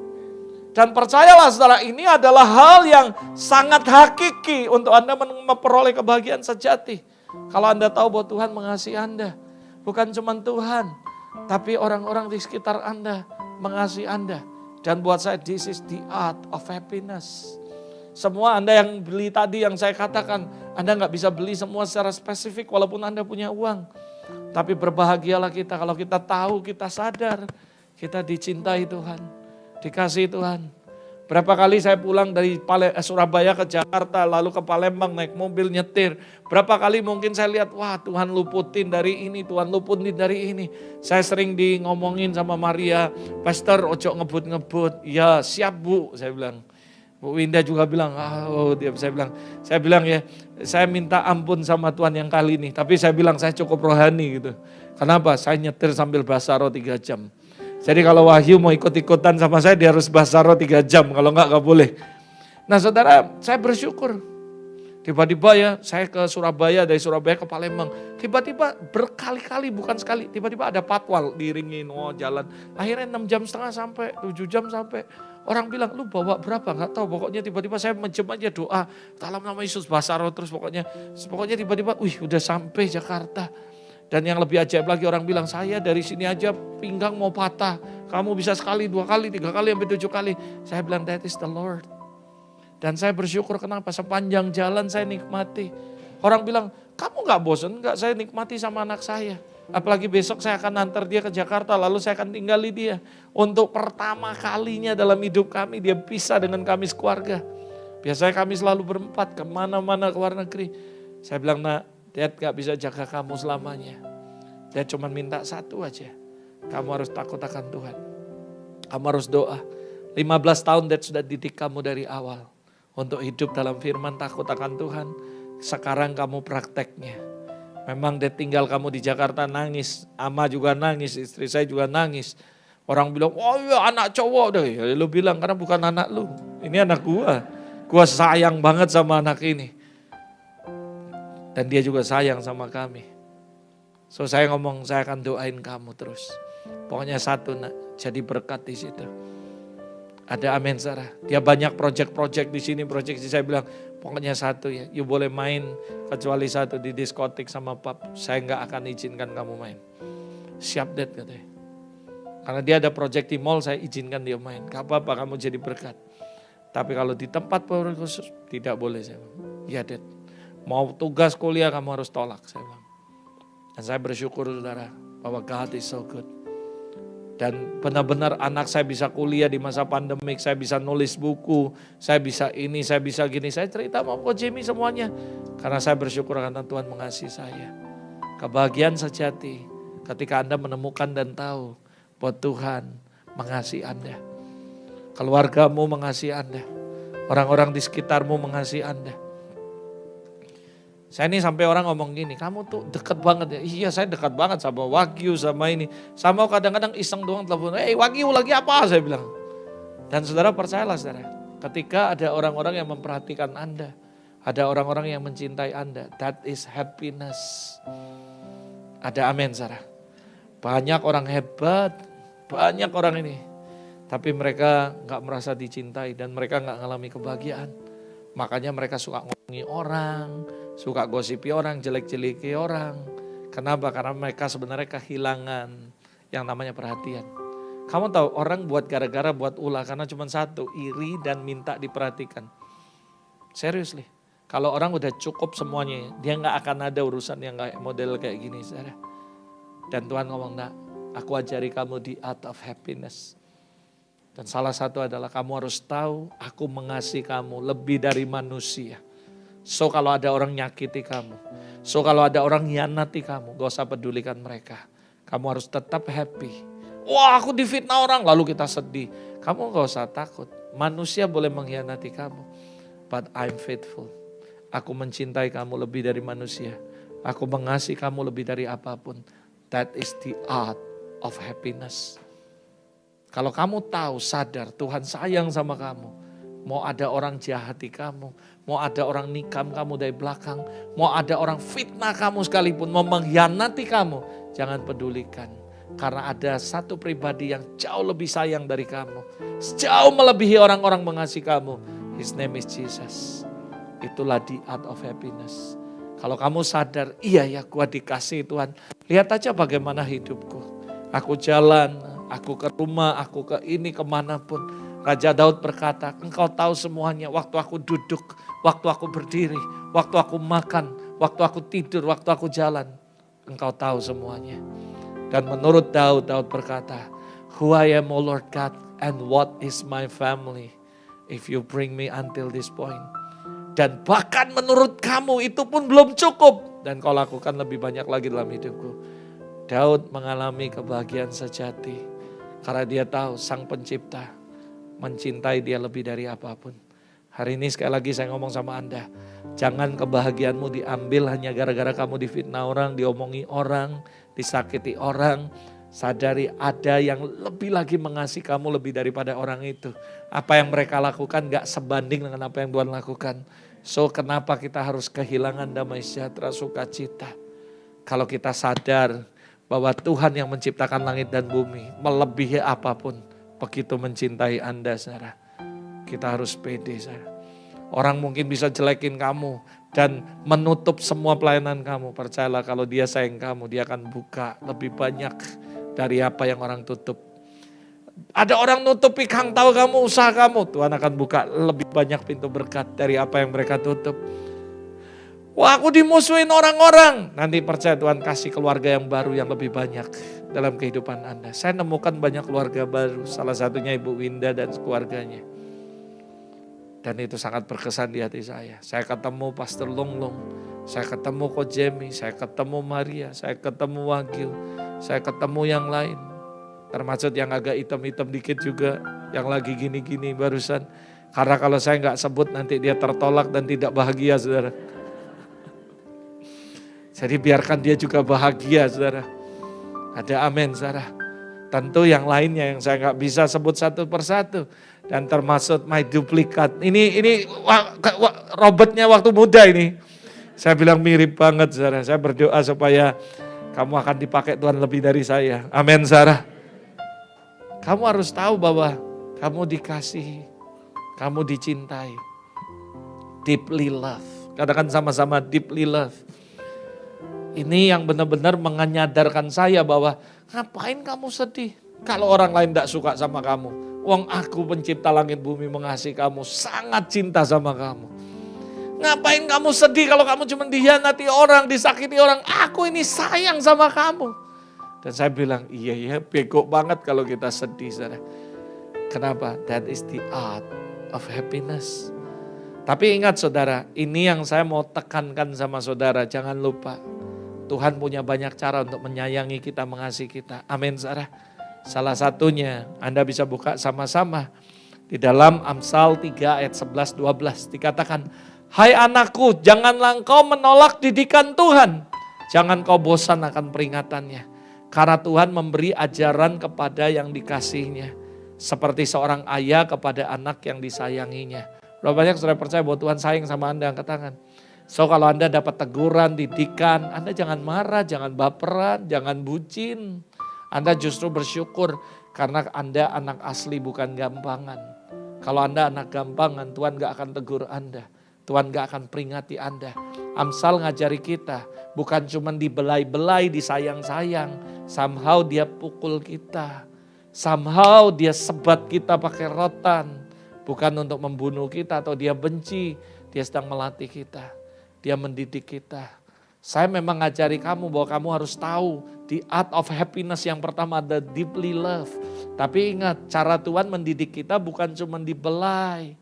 Dan percayalah saudara, ini adalah hal yang sangat hakiki untuk Anda memperoleh kebahagiaan sejati. Kalau Anda tahu bahwa Tuhan mengasihi Anda. Bukan cuma Tuhan, tapi orang-orang di sekitar Anda mengasihi Anda. Dan buat saya, this is the art of happiness. Semua Anda yang beli tadi yang saya katakan, Anda gak bisa beli semua secara spesifik walaupun Anda punya uang. Tapi berbahagialah kita kalau kita tahu, kita sadar, kita dicintai Tuhan. Dikasih Tuhan. Berapa kali saya pulang dari Surabaya ke Jakarta, lalu ke Palembang naik mobil nyetir. Berapa kali mungkin saya lihat, wah Tuhan luputin dari ini, Tuhan luputin dari ini. Saya sering ngomongin sama Maria, Pastor ojo ngebut-ngebut. Ya siap Bu, saya bilang. Bu Winda juga bilang, saya bilang ya, saya minta ampun sama Tuhan yang kali ini. Tapi saya bilang saya cukup rohani gitu. Kenapa? Saya nyetir sambil basaro 3 jam. Jadi kalau Wahyu mau ikut-ikutan sama saya, dia harus basaro 3 jam, kalau enggak boleh. Nah saudara, saya bersyukur. Tiba-tiba ya, saya ke Surabaya, dari Surabaya ke Palembang. Tiba-tiba berkali-kali, bukan sekali, tiba-tiba ada patwal diiringin, jalan. Akhirnya 6,5 jam sampai, 7 jam sampai. Orang bilang, lu bawa berapa? Enggak tahu, pokoknya tiba-tiba saya menjem aja doa. Dalam nama Yesus, basaro terus pokoknya. Pokoknya tiba-tiba, udah sampai Jakarta. Dan yang lebih ajaib lagi orang bilang, saya dari sini aja pinggang mau patah. Kamu bisa sekali, 2 kali, 3 kali, sampai 7 kali. Saya bilang, that is the Lord. Dan saya bersyukur kenapa sepanjang jalan saya nikmati. Orang bilang, kamu gak bosan? Enggak, saya nikmati sama anak saya. Apalagi besok saya akan antar dia ke Jakarta, lalu saya akan tinggali dia. Untuk pertama kalinya dalam hidup kami, dia pisah dengan kami sekeluarga. Biasanya kami selalu berempat, kemana-mana ke luar negeri. Saya bilang, nak, Dad gak bisa jaga kamu selamanya. Dad cuma minta satu aja. Kamu harus takut akan Tuhan. Kamu harus doa. 15 tahun Dad sudah didik kamu dari awal. Untuk hidup dalam firman takut akan Tuhan. Sekarang kamu prakteknya. Memang Dad tinggal kamu di Jakarta nangis. Ama juga nangis, istri saya juga nangis. Orang bilang, oh iya anak cowok deh. Ya, lu bilang karena bukan anak lu. Ini anak gua. Gua sayang banget sama anak ini. Dan dia juga sayang sama kami. So saya ngomong, saya akan doain kamu terus. Pokoknya satu nak, jadi berkat di situ. Ada amin Sarah. Dia banyak project-project di sini, project saya bilang, pokoknya satu ya. You boleh main kecuali satu di diskotik sama pub. Saya nggak akan izinkan kamu main. Siap Dad katanya. Karena dia ada project di mall, saya izinkan dia main. Gak apa-apa kamu jadi berkat. Tapi kalau di tempat khusus, tidak boleh saya bilang. Ya Dad. Mau tugas kuliah kamu harus tolak, saya bilang. Dan saya bersyukur saudara, bahwa God is so good. Dan benar-benar anak saya bisa kuliah di masa pandemik, saya bisa nulis buku, saya bisa ini, saya bisa gini. Saya cerita sama Ko Jemi semuanya. Karena saya bersyukur karena Tuhan mengasihi saya. Kebahagiaan sejati ketika Anda menemukan dan tahu bahwa Tuhan mengasihi Anda. Keluargamu mengasihi Anda. Orang-orang di sekitarmu mengasihi Anda. Saya ini sampai orang ngomong gini, kamu tuh dekat banget ya. Iya saya dekat banget sama Wagyu sama ini. Sama kadang-kadang iseng doang telepon, Wagyu lagi apa? Saya bilang. Dan saudara percayalah saudara, ketika ada orang-orang yang memperhatikan Anda, ada orang-orang yang mencintai Anda, that is happiness. Ada amin saudara. Banyak orang hebat, banyak orang ini. Tapi mereka gak merasa dicintai dan mereka gak ngalami kebahagiaan. Makanya mereka suka ngomongi orang, suka gosipi orang, jelek-jeleki orang. Kenapa? Karena mereka sebenarnya kehilangan yang namanya perhatian. Kamu tahu orang buat gara-gara buat ulah karena cuma satu, iri dan minta diperhatikan. Seriously, kalau orang udah cukup semuanya, dia gak akan ada urusan yang kayak model kayak gini. Saudara. Dan Tuhan ngomong, nah aku ajari kamu the art of happiness. Dan salah satu adalah kamu harus tahu aku mengasihi kamu lebih dari manusia. So kalau ada orang nyakiti kamu, so kalau ada orang nyianati kamu, gak usah pedulikan mereka. Kamu harus tetap happy. Wah aku difitnah orang, lalu kita sedih. Kamu gak usah takut, manusia boleh mengkhianati kamu. But I'm faithful. Aku mencintai kamu lebih dari manusia. Aku mengasihi kamu lebih dari apapun. That is the art of happiness. Kalau kamu tahu, sadar Tuhan sayang sama kamu. Mau ada orang jahati kamu, mau ada orang nikam kamu dari belakang, mau ada orang fitnah kamu sekalipun, mau mengkhianati kamu, jangan pedulikan. Karena ada satu pribadi yang jauh lebih sayang dari kamu, jauh melebihi orang-orang mengasihi kamu. His name is Jesus. Itulah the art of happiness. Kalau kamu sadar, iya ya gua dikasih Tuhan. Lihat aja bagaimana hidupku. Aku jalan, aku ke rumah, aku ke ini kemanapun. Raja Daud berkata, engkau tahu semuanya. Waktu aku duduk, waktu aku berdiri, waktu aku makan, waktu aku tidur, waktu aku jalan. Engkau tahu semuanya. Dan menurut Daud, Daud berkata, who I am, O Lord God, and what is my family, if you bring me until this point. Dan bahkan menurut kamu itu pun belum cukup. Dan kau lakukan lebih banyak lagi dalam hidupku. Daud mengalami kebahagiaan sejati. Karena dia tahu sang pencipta mencintai dia lebih dari apapun. Hari ini sekali lagi saya ngomong sama Anda. Jangan kebahagiaanmu diambil hanya gara-gara kamu difitnah orang, diomongi orang, disakiti orang. Sadari ada yang lebih lagi mengasihi kamu lebih daripada orang itu. Apa yang mereka lakukan gak sebanding dengan apa yang Tuhan lakukan. So kenapa kita harus kehilangan damai sejahtera, sukacita? Kalau kita sadar bahwa Tuhan yang menciptakan langit dan bumi melebihi apapun. Begitu mencintai Anda, saudara. Kita harus pede, saudara. Orang mungkin bisa jelekin kamu dan menutup semua pelayanan kamu. Percayalah kalau dia sayang kamu, dia akan buka lebih banyak dari apa yang orang tutup. Ada orang nutupi kang tahu kamu, usaha kamu. Tuhan akan buka lebih banyak pintu berkat dari apa yang mereka tutup. Wah aku dimusuhin orang-orang. Nanti percaya Tuhan kasih keluarga yang baru yang lebih banyak dalam kehidupan Anda. Saya nemukan banyak keluarga baru. Salah satunya Ibu Winda dan keluarganya. Dan itu sangat berkesan di hati saya. Saya ketemu Pastor Longlong. Saya ketemu Ko Jemi. Saya ketemu Maria. Saya ketemu Wagyu. Saya ketemu yang lain. Termasuk yang agak hitam-hitam dikit juga. Yang lagi gini-gini barusan. Karena kalau saya nggak sebut nanti dia tertolak dan tidak bahagia saudara. Jadi biarkan dia juga bahagia saudara. Ada amin saudara. Tentu yang lainnya yang saya nggak bisa sebut satu persatu. Dan termasuk my duplikat. Ini Robertnya waktu muda ini. Saya bilang mirip banget saudara. Saya berdoa supaya kamu akan dipakai Tuhan lebih dari saya. Amin saudara. Kamu harus tahu bahwa kamu dikasihi. Kamu dicintai. Deeply love. Katakan sama-sama deeply love. Ini yang benar-benar menyadarkan saya bahwa ngapain kamu sedih kalau orang lain tidak suka sama kamu. Wong aku pencipta langit bumi mengasihi kamu, sangat cinta sama kamu. Ngapain kamu sedih kalau kamu cuma dihianati orang, disakiti orang. Aku ini sayang sama kamu. Dan saya bilang iya bego banget kalau kita sedih. Saudara. Kenapa? That is the art of happiness. Tapi ingat saudara, ini yang saya mau tekankan sama saudara, jangan lupa. Tuhan punya banyak cara untuk menyayangi kita, mengasihi kita. Amin, saudara. Salah satunya Anda bisa buka sama-sama. Di dalam Amsal 3 ayat 11-12 dikatakan, Hai anakku, janganlah engkau menolak didikan Tuhan. Jangan kau bosan akan peringatannya. Karena Tuhan memberi ajaran kepada yang dikasihnya. Seperti seorang ayah kepada anak yang disayanginya. Berapa banyak saudara percaya bahwa Tuhan sayang sama Anda? Angkat tangan. So kalau Anda dapat teguran, didikan, Anda jangan marah, jangan baperan, jangan bucin. Anda justru bersyukur karena Anda anak asli bukan gampangan. Kalau Anda anak gampangan, Tuhan gak akan tegur Anda. Tuhan gak akan peringati Anda. Amsal ngajari kita, bukan cuma dibelai-belai, disayang-sayang. Somehow dia pukul kita. Somehow dia sebat kita pakai rotan. Bukan untuk membunuh kita atau dia benci. Dia sedang melatih kita. Dia mendidik kita. Saya memang ngajari kamu bahwa kamu harus tahu the art of happiness yang pertama ada deeply love. Tapi ingat, cara Tuhan mendidik kita bukan cuma dibelai.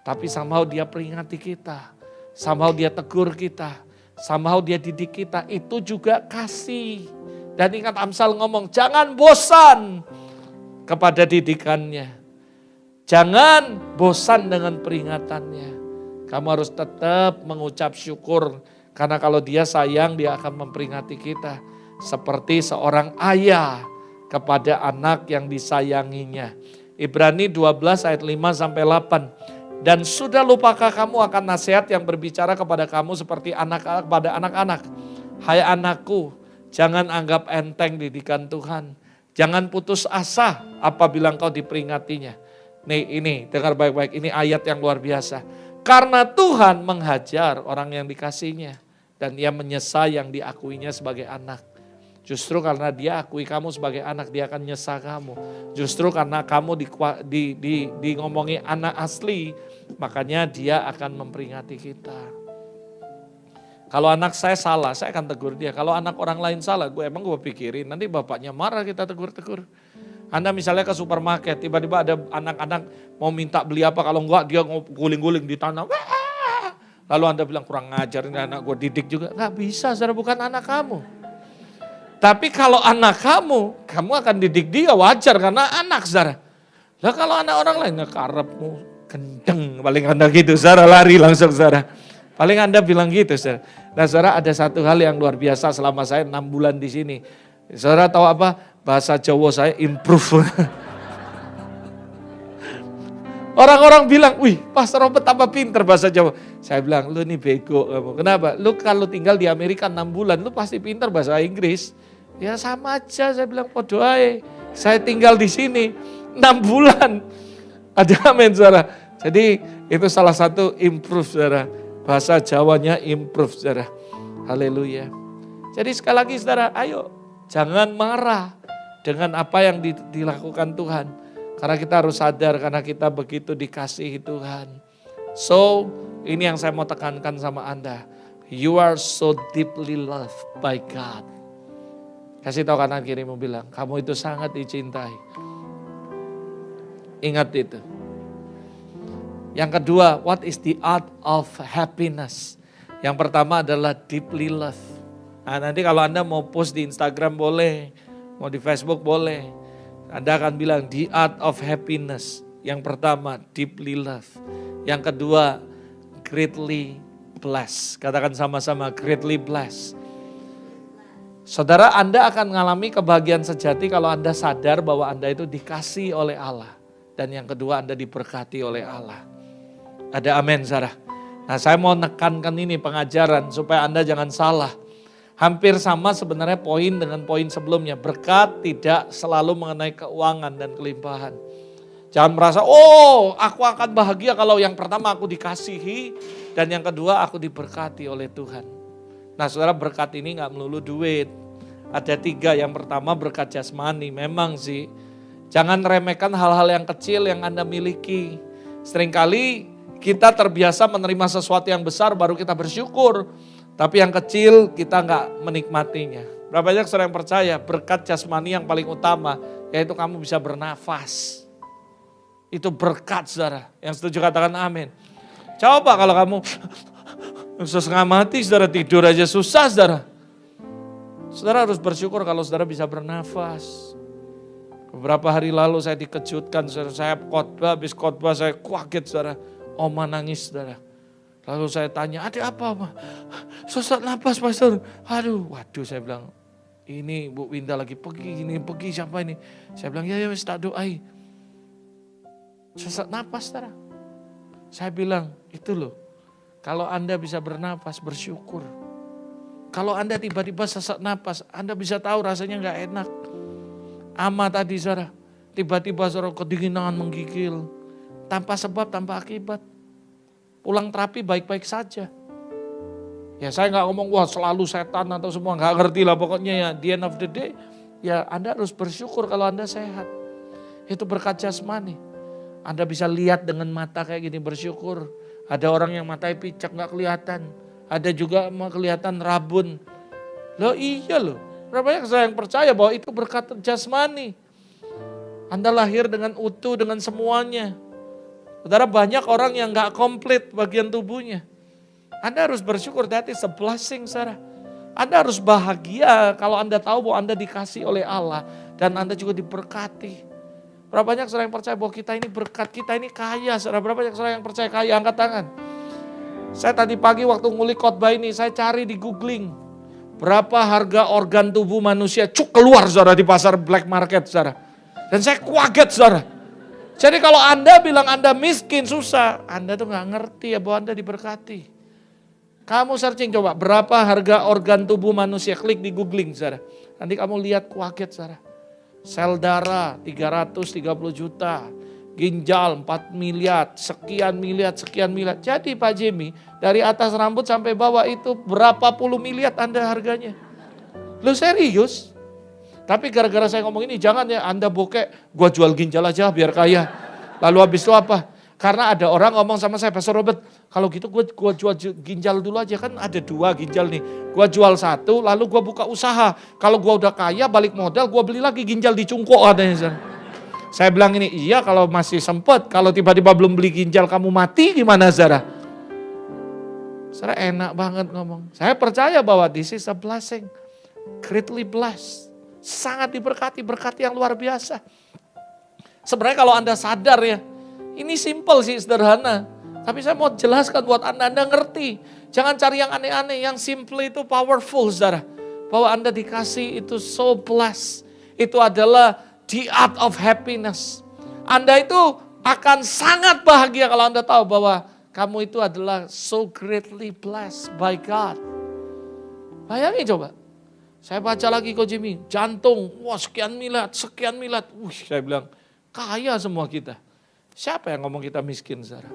Tapi somehow dia peringati kita. Somehow dia tegur kita. Somehow dia didik kita. Itu juga kasih. Dan ingat Amsal ngomong, jangan bosan kepada didikannya. Jangan bosan dengan peringatannya. Kamu harus tetap mengucap syukur. Karena kalau dia sayang, dia akan memperingati kita. Seperti seorang ayah kepada anak yang disayanginya. Ibrani 12 ayat 5-8. Dan sudah lupakah kamu akan nasihat yang berbicara kepada kamu seperti anak kepada anak-anak. Hai anakku, jangan anggap enteng didikan Tuhan. Jangan putus asa apabila engkau diperingatinya. Nih ini, dengar baik-baik, ini ayat yang luar biasa. Karena Tuhan menghajar orang yang dikasihnya. Dan dia menyesa yang diakuinya sebagai anak. Justru karena dia akui kamu sebagai anak, dia akan nyesa kamu. Justru karena kamu di ngomongi anak asli, makanya dia akan memperingati kita. Kalau anak saya salah, saya akan tegur dia. Kalau anak orang lain salah, gue pikirin, nanti bapaknya marah kita tegur-tegur. Anda misalnya ke supermarket, tiba-tiba ada anak-anak mau minta beli apa, kalau enggak dia guling-guling di tanah. Lalu Anda bilang kurang ngajar, ini anak gue didik juga. Gak bisa, saudara, bukan anak kamu. Tapi kalau anak kamu akan didik dia wajar karena anak, saudara. Lah kalau anak orang lain, karepmu gendeng, paling Anda gitu, saudara, lari langsung, saudara. Paling Anda bilang gitu, saudara. Nah, saudara, ada satu hal yang luar biasa selama saya 6 bulan di sini. Saudara tahu apa? Bahasa Jawa saya improve. Orang-orang bilang, wih Pastor Robert tambah pinter bahasa Jawa. Saya bilang, lu nih bego kamu. Kenapa? Lu kalau tinggal di Amerika 6 bulan, lu pasti pinter bahasa Inggris. Ya sama aja, saya bilang, podo ae. Saya tinggal di sini 6 bulan. Ada amin, saudara. Jadi itu salah satu improve, saudara. Bahasa Jawanya improve, saudara. Haleluya. Jadi sekali lagi, saudara, ayo jangan marah dengan apa yang dilakukan Tuhan. Karena kita harus sadar, karena kita begitu dikasihi Tuhan. So, ini yang saya mau tekankan sama Anda. You are so deeply loved by God. Kasih tahu kanan kirimu, bilang, kamu itu sangat dicintai. Ingat itu. Yang kedua, what is the art of happiness? Yang pertama adalah deeply love. Nah, nanti kalau Anda mau post di Instagram boleh, mau di Facebook boleh. Anda akan bilang the art of happiness. Yang pertama, deeply love. Yang kedua, greatly blessed. Katakan sama-sama, greatly blessed. Saudara, Anda akan mengalami kebahagiaan sejati kalau Anda sadar bahwa Anda itu dikasihi oleh Allah. Dan yang kedua, Anda diberkati oleh Allah. Ada amin, saudara. Nah, saya mau nekankan ini pengajaran supaya Anda jangan salah. Hampir sama sebenarnya poin dengan poin sebelumnya. Berkat tidak selalu mengenai keuangan dan kelimpahan. Jangan merasa, oh aku akan bahagia kalau yang pertama aku dikasihi. Dan yang kedua aku diberkati oleh Tuhan. Nah, saudara, berkat ini gak melulu duit. Ada 3, yang pertama berkat jasmani. Memang sih, jangan remehkan hal-hal yang kecil yang Anda miliki. Seringkali kita terbiasa menerima sesuatu yang besar baru kita bersyukur. Tapi yang kecil kita nggak menikmatinya. Berapa banyak saudara yang percaya berkat jasmani yang paling utama yaitu kamu bisa bernafas. Itu berkat, saudara. Yang setuju katakan amin. Coba kalau kamu setengah mati, saudara, tidur aja susah, saudara. Saudara harus bersyukur kalau saudara bisa bernafas. Beberapa hari lalu saya dikejutkan, saudara. Saya khotbah, habis khotbah saya kaget, saudara. Oma nangis, saudara. Lalu saya tanya, ada apa? Sesak napas pastor. Waduh saya bilang, ini Bu Winda lagi pergi siapa ini? Saya bilang, ya wis tak doai. Sesak napas, saudara. Saya bilang, itu loh, kalau Anda bisa bernapas, bersyukur. Kalau Anda tiba-tiba sesak napas, Anda bisa tahu rasanya gak enak. Ama tadi, saudara, tiba-tiba saudara kedinginan menggigil. Tanpa sebab, tanpa akibat. Pulang terapi baik-baik saja. Ya saya gak ngomong, wah selalu setan atau semua, gak ngerti lah pokoknya ya. The end of the day, ya Anda harus bersyukur kalau Anda sehat. Itu berkat jasmani. Anda bisa lihat dengan mata kayak gini, bersyukur. Ada orang yang matanya picak gak kelihatan. Ada juga kelihatan rabun. Loh iya loh. Berapa banyak saya yang percaya bahwa itu berkat jasmani. Anda lahir dengan utuh, dengan semuanya. Saudara, banyak orang yang gak komplit bagian tubuhnya. Anda harus bersyukur, that is a blessing, saudara. Anda harus bahagia kalau Anda tahu bahwa Anda dikasih oleh Allah. Dan Anda juga diberkati. Berapa banyak saudara yang percaya bahwa kita ini berkat, kita ini kaya, saudara. Berapa banyak saudara yang percaya kaya, angkat tangan. Saya tadi pagi waktu ngulik khotbah ini, saya cari di googling. Berapa harga organ tubuh manusia, keluar saudara di pasar black market, saudara. Dan saya kaget, saudara. Jadi kalau Anda bilang Anda miskin, susah. Anda tuh gak ngerti ya bahwa Anda diberkati. Kamu searching coba, berapa harga organ tubuh manusia, klik di googling, saudara. Nanti kamu lihat kaget, saudara. Sel darah 330 juta, ginjal 4 miliar, sekian miliar. Jadi Pak Jimmy, dari atas rambut sampai bawah itu berapa puluh miliar Anda harganya. Lu serius? Tapi gara-gara saya ngomong ini, jangan ya Anda bokek, gua jual ginjal aja biar kaya. Lalu habis itu apa? Karena ada orang ngomong sama saya, Pastor Robert, kalau gitu gua jual ginjal dulu aja, kan ada 2 ginjal nih. Gua jual 1, lalu gua buka usaha. Kalau gua udah kaya, balik modal, gua beli lagi ginjal di Cungkok katanya. Saya bilang ini, iya kalau masih sempet, kalau tiba-tiba belum beli ginjal kamu mati gimana, saudara? Saudara enak banget ngomong. Saya percaya bahwa this is a blessing, greatly blessed. Sangat diberkati, berkat yang luar biasa. Sebenarnya kalau Anda sadar ya, ini simple sih, sederhana. Tapi saya mau jelaskan buat Anda ngerti. Jangan cari yang aneh-aneh, yang simple itu powerful, saudara. Bahwa Anda dikasih itu so blessed. Itu adalah the art of happiness. Anda itu akan sangat bahagia kalau Anda tahu bahwa kamu itu adalah so greatly blessed by God. Bayangin coba. Saya baca lagi Ko Jimmy, jantung, wah sekian miliar. Saya bilang, kaya semua kita. Siapa yang ngomong kita miskin, saudara?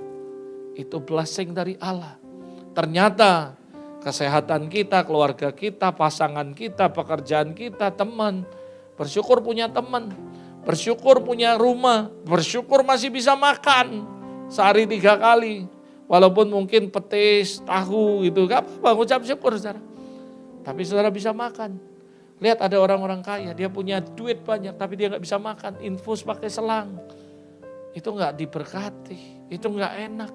Itu blessing dari Allah. Ternyata kesehatan kita, keluarga kita, pasangan kita, pekerjaan kita, teman. Bersyukur punya teman, bersyukur punya rumah, bersyukur masih bisa makan sehari 3 kali. Walaupun mungkin petis, tahu gitu, gak apa-apa, ucap syukur, saudara. Tapi saudara bisa makan. Lihat ada orang-orang kaya, dia punya duit banyak tapi dia gak bisa makan, infus pakai selang. Itu gak diberkati, itu gak enak.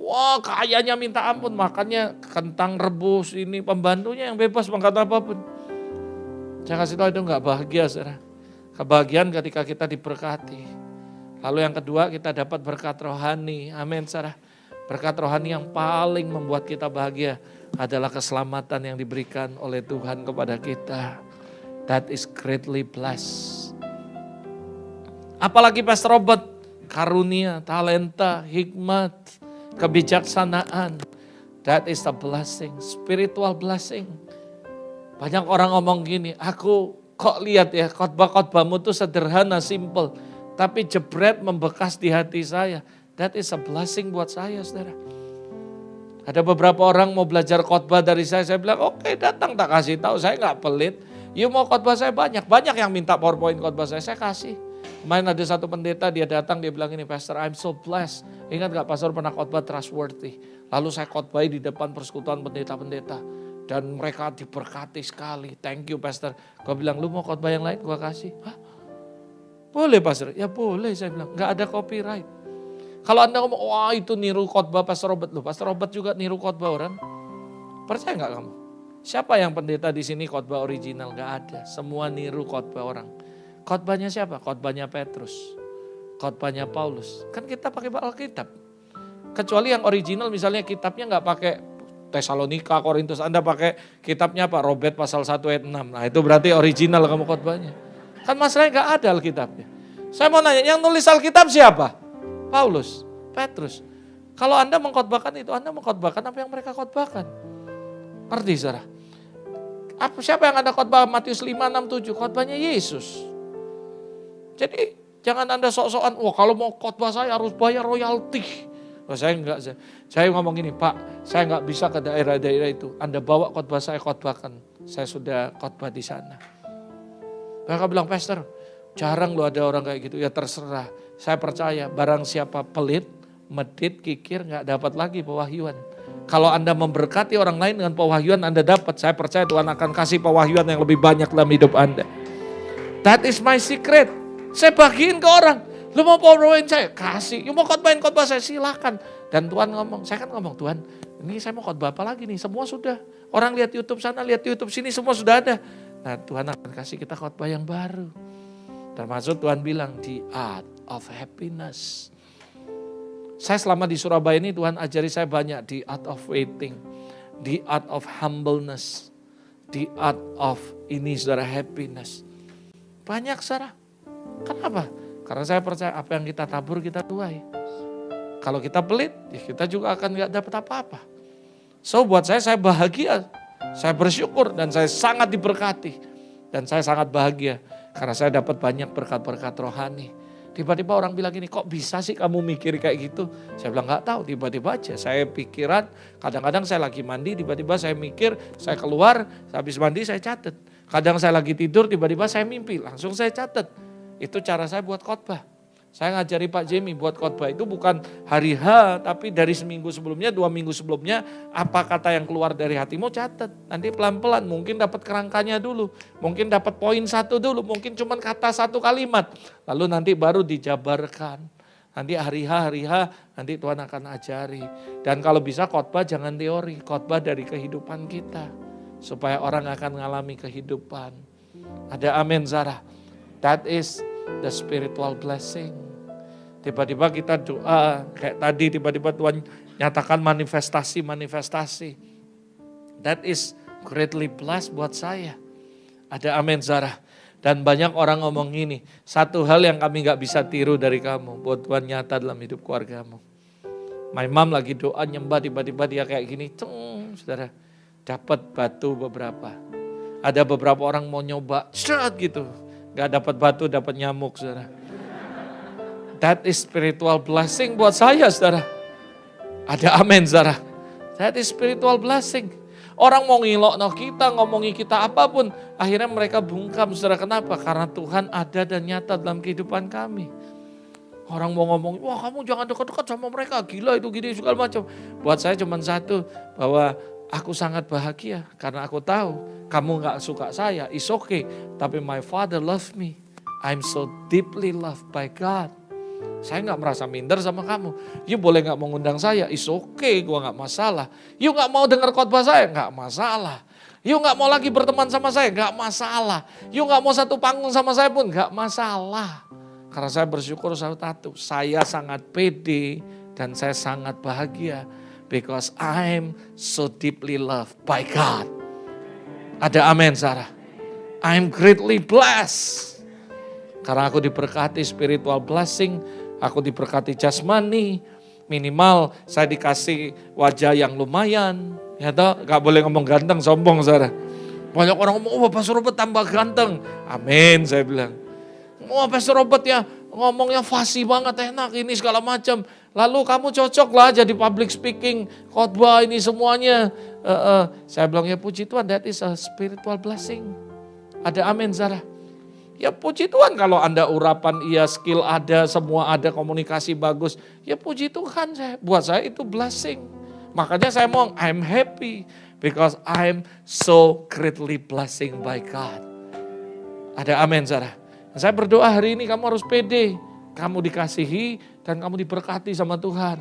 Wah kayanya minta ampun, makannya kentang rebus, ini pembantunya yang bebas makan apapun. Saya kasih tahu itu gak bahagia, saudara. Kebahagiaan ketika kita diberkati. Lalu yang kedua kita dapat berkat rohani, amin, saudara. Berkat rohani yang paling membuat kita bahagia adalah keselamatan yang diberikan oleh Tuhan kepada kita. That is greatly blessed. Apalagi Pastor Robert, karunia, talenta, hikmat, kebijaksanaan. That is a blessing, spiritual blessing. Banyak orang ngomong gini, aku kok lihat ya khotbah-khotbahmu tuh sederhana, simple. Tapi jebret membekas di hati saya. That is a blessing buat saya, saudara. Ada beberapa orang mau belajar khotbah dari saya bilang oke, datang tak kasih tahu, saya gak pelit. You mau khotbah saya banyak yang minta PowerPoint khotbah saya kasih. Kemarin ada satu pendeta, dia datang, dia bilang ini, Pastor, I'm so blessed. Ingat gak Pastor pernah khotbah trustworthy? Lalu saya khotbahi di depan persekutuan pendeta-pendeta. Dan mereka diberkati sekali. Thank you Pastor. Gue bilang, lu mau khotbah yang lain? Gue kasih. Hah? Boleh Pastor? Ya boleh, saya bilang. Gak ada copyright. Kalau Anda ngomong, wah itu niru khotbah Pastor Robert. Loh, Pastor Robert juga niru khotbah orang. Percaya gak kamu? Siapa yang pendeta di sini khotbah original? Gak ada. Semua niru khotbah orang. Khotbahnya siapa? Khotbahnya Petrus. Khotbahnya Paulus. Kan kita pakai Alkitab. Kecuali yang original misalnya kitabnya nggak pakai Tesalonika, Korintus, Anda pakai kitabnya apa? Robert pasal 1 ayat 6. Nah itu berarti original kamu khotbahnya. Kan masalahnya nggak ada Alkitabnya. Saya mau nanya, yang nulis Alkitab siapa? Paulus, Petrus. Kalau Anda mengkhotbahkan itu, Anda mengkhotbahkan apa yang mereka khotbahkan. Ngerti saudara? Siapa yang Anda khotbah? Matius 5, 6, 7. Khotbahnya Yesus. Jadi jangan Anda sok-sokan, wah kalau mau khotbah saya harus bayar royalti. Oh, saya enggak, saya ngomong gini, Pak, saya enggak bisa ke daerah-daerah itu. Anda bawa khotbah saya khotbahkan. Saya sudah khotbah di sana. Mereka bilang, Pastor, jarang loh ada orang kayak gitu. Ya terserah. Saya percaya barang siapa pelit, medit, kikir, enggak dapat lagi pewahyuan. Kalau Anda memberkati orang lain dengan pewahyuan Anda dapat. Saya percaya Tuhan akan kasih pewahyuan yang lebih banyak dalam hidup Anda. That is my secret. Saya bagiin ke orang. Lu mau powerwain saya? Kasih. You mau khotbahin khotbah saya? Silakan. Dan Tuhan ngomong, saya kan ngomong, Tuhan ini saya mau khotbah apa lagi nih? Semua sudah. Orang lihat YouTube sana, lihat YouTube sini, semua sudah ada. Nah Tuhan akan kasih kita khotbah yang baru. Termasuk Tuhan bilang, the art of happiness. Saya selama di Surabaya ini Tuhan ajari saya banyak the art of waiting, the art of humbleness, the art of ini saudara happiness. Banyak saudara. Kenapa? Karena saya percaya apa yang kita tabur kita tuai. Kalau kita pelit, ya kita juga akan gak dapat apa-apa. So buat saya bahagia, saya bersyukur dan saya sangat diberkati. Dan saya sangat bahagia karena saya dapat banyak berkat-berkat rohani. Tiba-tiba orang bilang gini, kok bisa sih kamu mikir kayak gitu? Saya bilang gak tahu, tiba-tiba aja. Saya pikiran, kadang-kadang saya lagi mandi, tiba-tiba saya mikir, saya keluar, habis mandi saya catat. Kadang saya lagi tidur, tiba-tiba saya mimpi, langsung saya catat. Itu cara saya buat khotbah. Saya ngajari Pak Jemi buat khotbah itu bukan hari H, tapi dari seminggu sebelumnya, 2 minggu sebelumnya, apa kata yang keluar dari hatimu catat. Nanti pelan-pelan, mungkin dapat kerangkanya dulu, mungkin dapat poin 1 dulu, mungkin cuma kata 1 kalimat. Lalu nanti baru dijabarkan. Nanti hari H, nanti Tuhan akan ajari. Dan kalau bisa khotbah jangan teori, khotbah dari kehidupan kita. Supaya orang akan mengalami kehidupan. Ada amin Zara. That is the spiritual blessing. Tiba-tiba kita doa, kayak tadi tiba-tiba Tuhan nyatakan manifestasi. That is greatly blessed buat saya. Ada amin Zara. Dan banyak orang ngomong gini, satu hal yang kami gak bisa tiru dari kamu, buat Tuhan nyata dalam hidup keluargamu. My mom lagi doa nyembah, tiba-tiba dia kayak gini, saudara, dapat batu beberapa. Ada beberapa orang mau nyoba, gitu. Gak dapat batu, dapat nyamuk, saudara. That is spiritual blessing buat saya, saudara. Ada amin, saudara. That is spiritual blessing. Orang mau ngilokno kita, ngomongi kita apapun, akhirnya mereka bungkam, saudara. Kenapa? Karena Tuhan ada dan nyata dalam kehidupan kami. Orang mau ngomong, wah kamu jangan dekat-dekat sama mereka, gila itu gini segala macam. Buat saya cuma satu, bahwa aku sangat bahagia karena aku tahu kamu gak suka saya, it's okay. Tapi my father love me. I'm so deeply loved by God. Saya gak merasa minder sama kamu. You boleh gak mengundang saya, it's okay, gue gak masalah. You gak mau dengar khotbah saya, gak masalah. You gak mau lagi berteman sama saya, gak masalah. You gak mau satu panggung sama saya pun gak masalah. Karena saya bersyukur satu, saya sangat pede dan saya sangat bahagia. Because I'm so deeply loved by God. Ada amin, Sarah. I'm greatly blessed. Karena aku diberkati spiritual blessing, aku diberkati jasmani, minimal saya dikasih wajah yang lumayan. Ya toh, gak boleh ngomong ganteng, sombong, Sarah. Banyak orang ngomong, oh Pastor Robert tambah ganteng. Amin, saya bilang. Oh Pastor Robert ya ngomongnya fasih banget, enak ini segala macam. Lalu kamu cocok lah jadi public speaking, khotbah ini semuanya. Saya bilang ya puji Tuhan, that is a spiritual blessing. Ada amin Sarah. Ya puji Tuhan kalau Anda urapan, iya skill ada, semua ada, komunikasi bagus. Ya puji Tuhan, buat saya itu blessing. Makanya saya mau, I'm happy because I'm so greatly blessing by God. Ada amin Sarah. Saya berdoa hari ini kamu harus pede. Kamu dikasihi dan kamu diberkati sama Tuhan.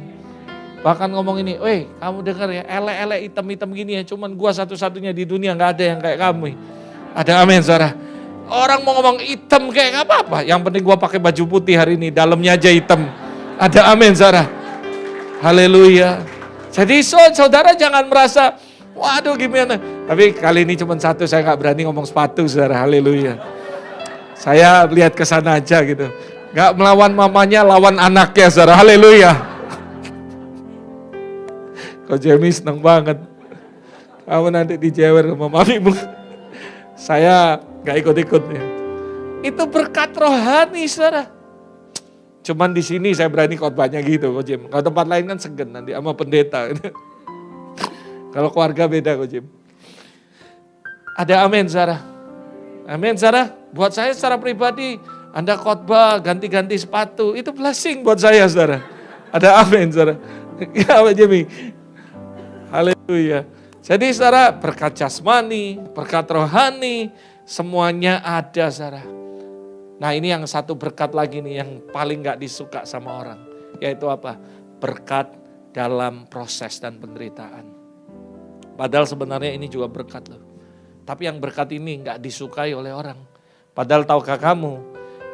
Bahkan ngomong ini, kamu dengar ya, ele-ele hitam-hitam gini ya, cuman gua satu-satunya di dunia gak ada yang kayak kamu. Ada amin Sarah. Orang mau ngomong hitam kayak gak apa-apa. Yang penting gua pakai baju putih hari ini, dalamnya aja hitam. Ada amin Sarah. Haleluya. Jadi saudara jangan merasa, waduh gimana. Tapi kali ini cuma satu, saya gak berani ngomong sepatu saudara, haleluya. Saya lihat ke sana aja gitu. Gak melawan mamanya, lawan anaknya saudara, haleluya. Kok Jamie seneng banget. Kamu nanti dijewer sama mamimu. Saya gak ikut-ikut ya. Itu berkat rohani saudara. Cuman di sini saya berani khotbahnya gitu Ko Jim. Kalau tempat lain kan segen nanti sama pendeta. Kalau keluarga beda Ko Jim. Ada amin saudara. Amin saudara. Buat saya secara pribadi, Anda khotbah ganti-ganti sepatu, itu blessing buat saya saudara. Ada amin saudara. Ya Pak Jimmy. Haleluya. Jadi saudara, berkat jasmani, berkat rohani, semuanya ada saudara. Nah ini yang satu berkat lagi nih yang paling gak disuka sama orang. Yaitu apa? Berkat dalam proses dan penderitaan. Padahal sebenarnya ini juga berkat loh. Tapi yang berkat ini gak disukai oleh orang. Padahal tahukah kamu,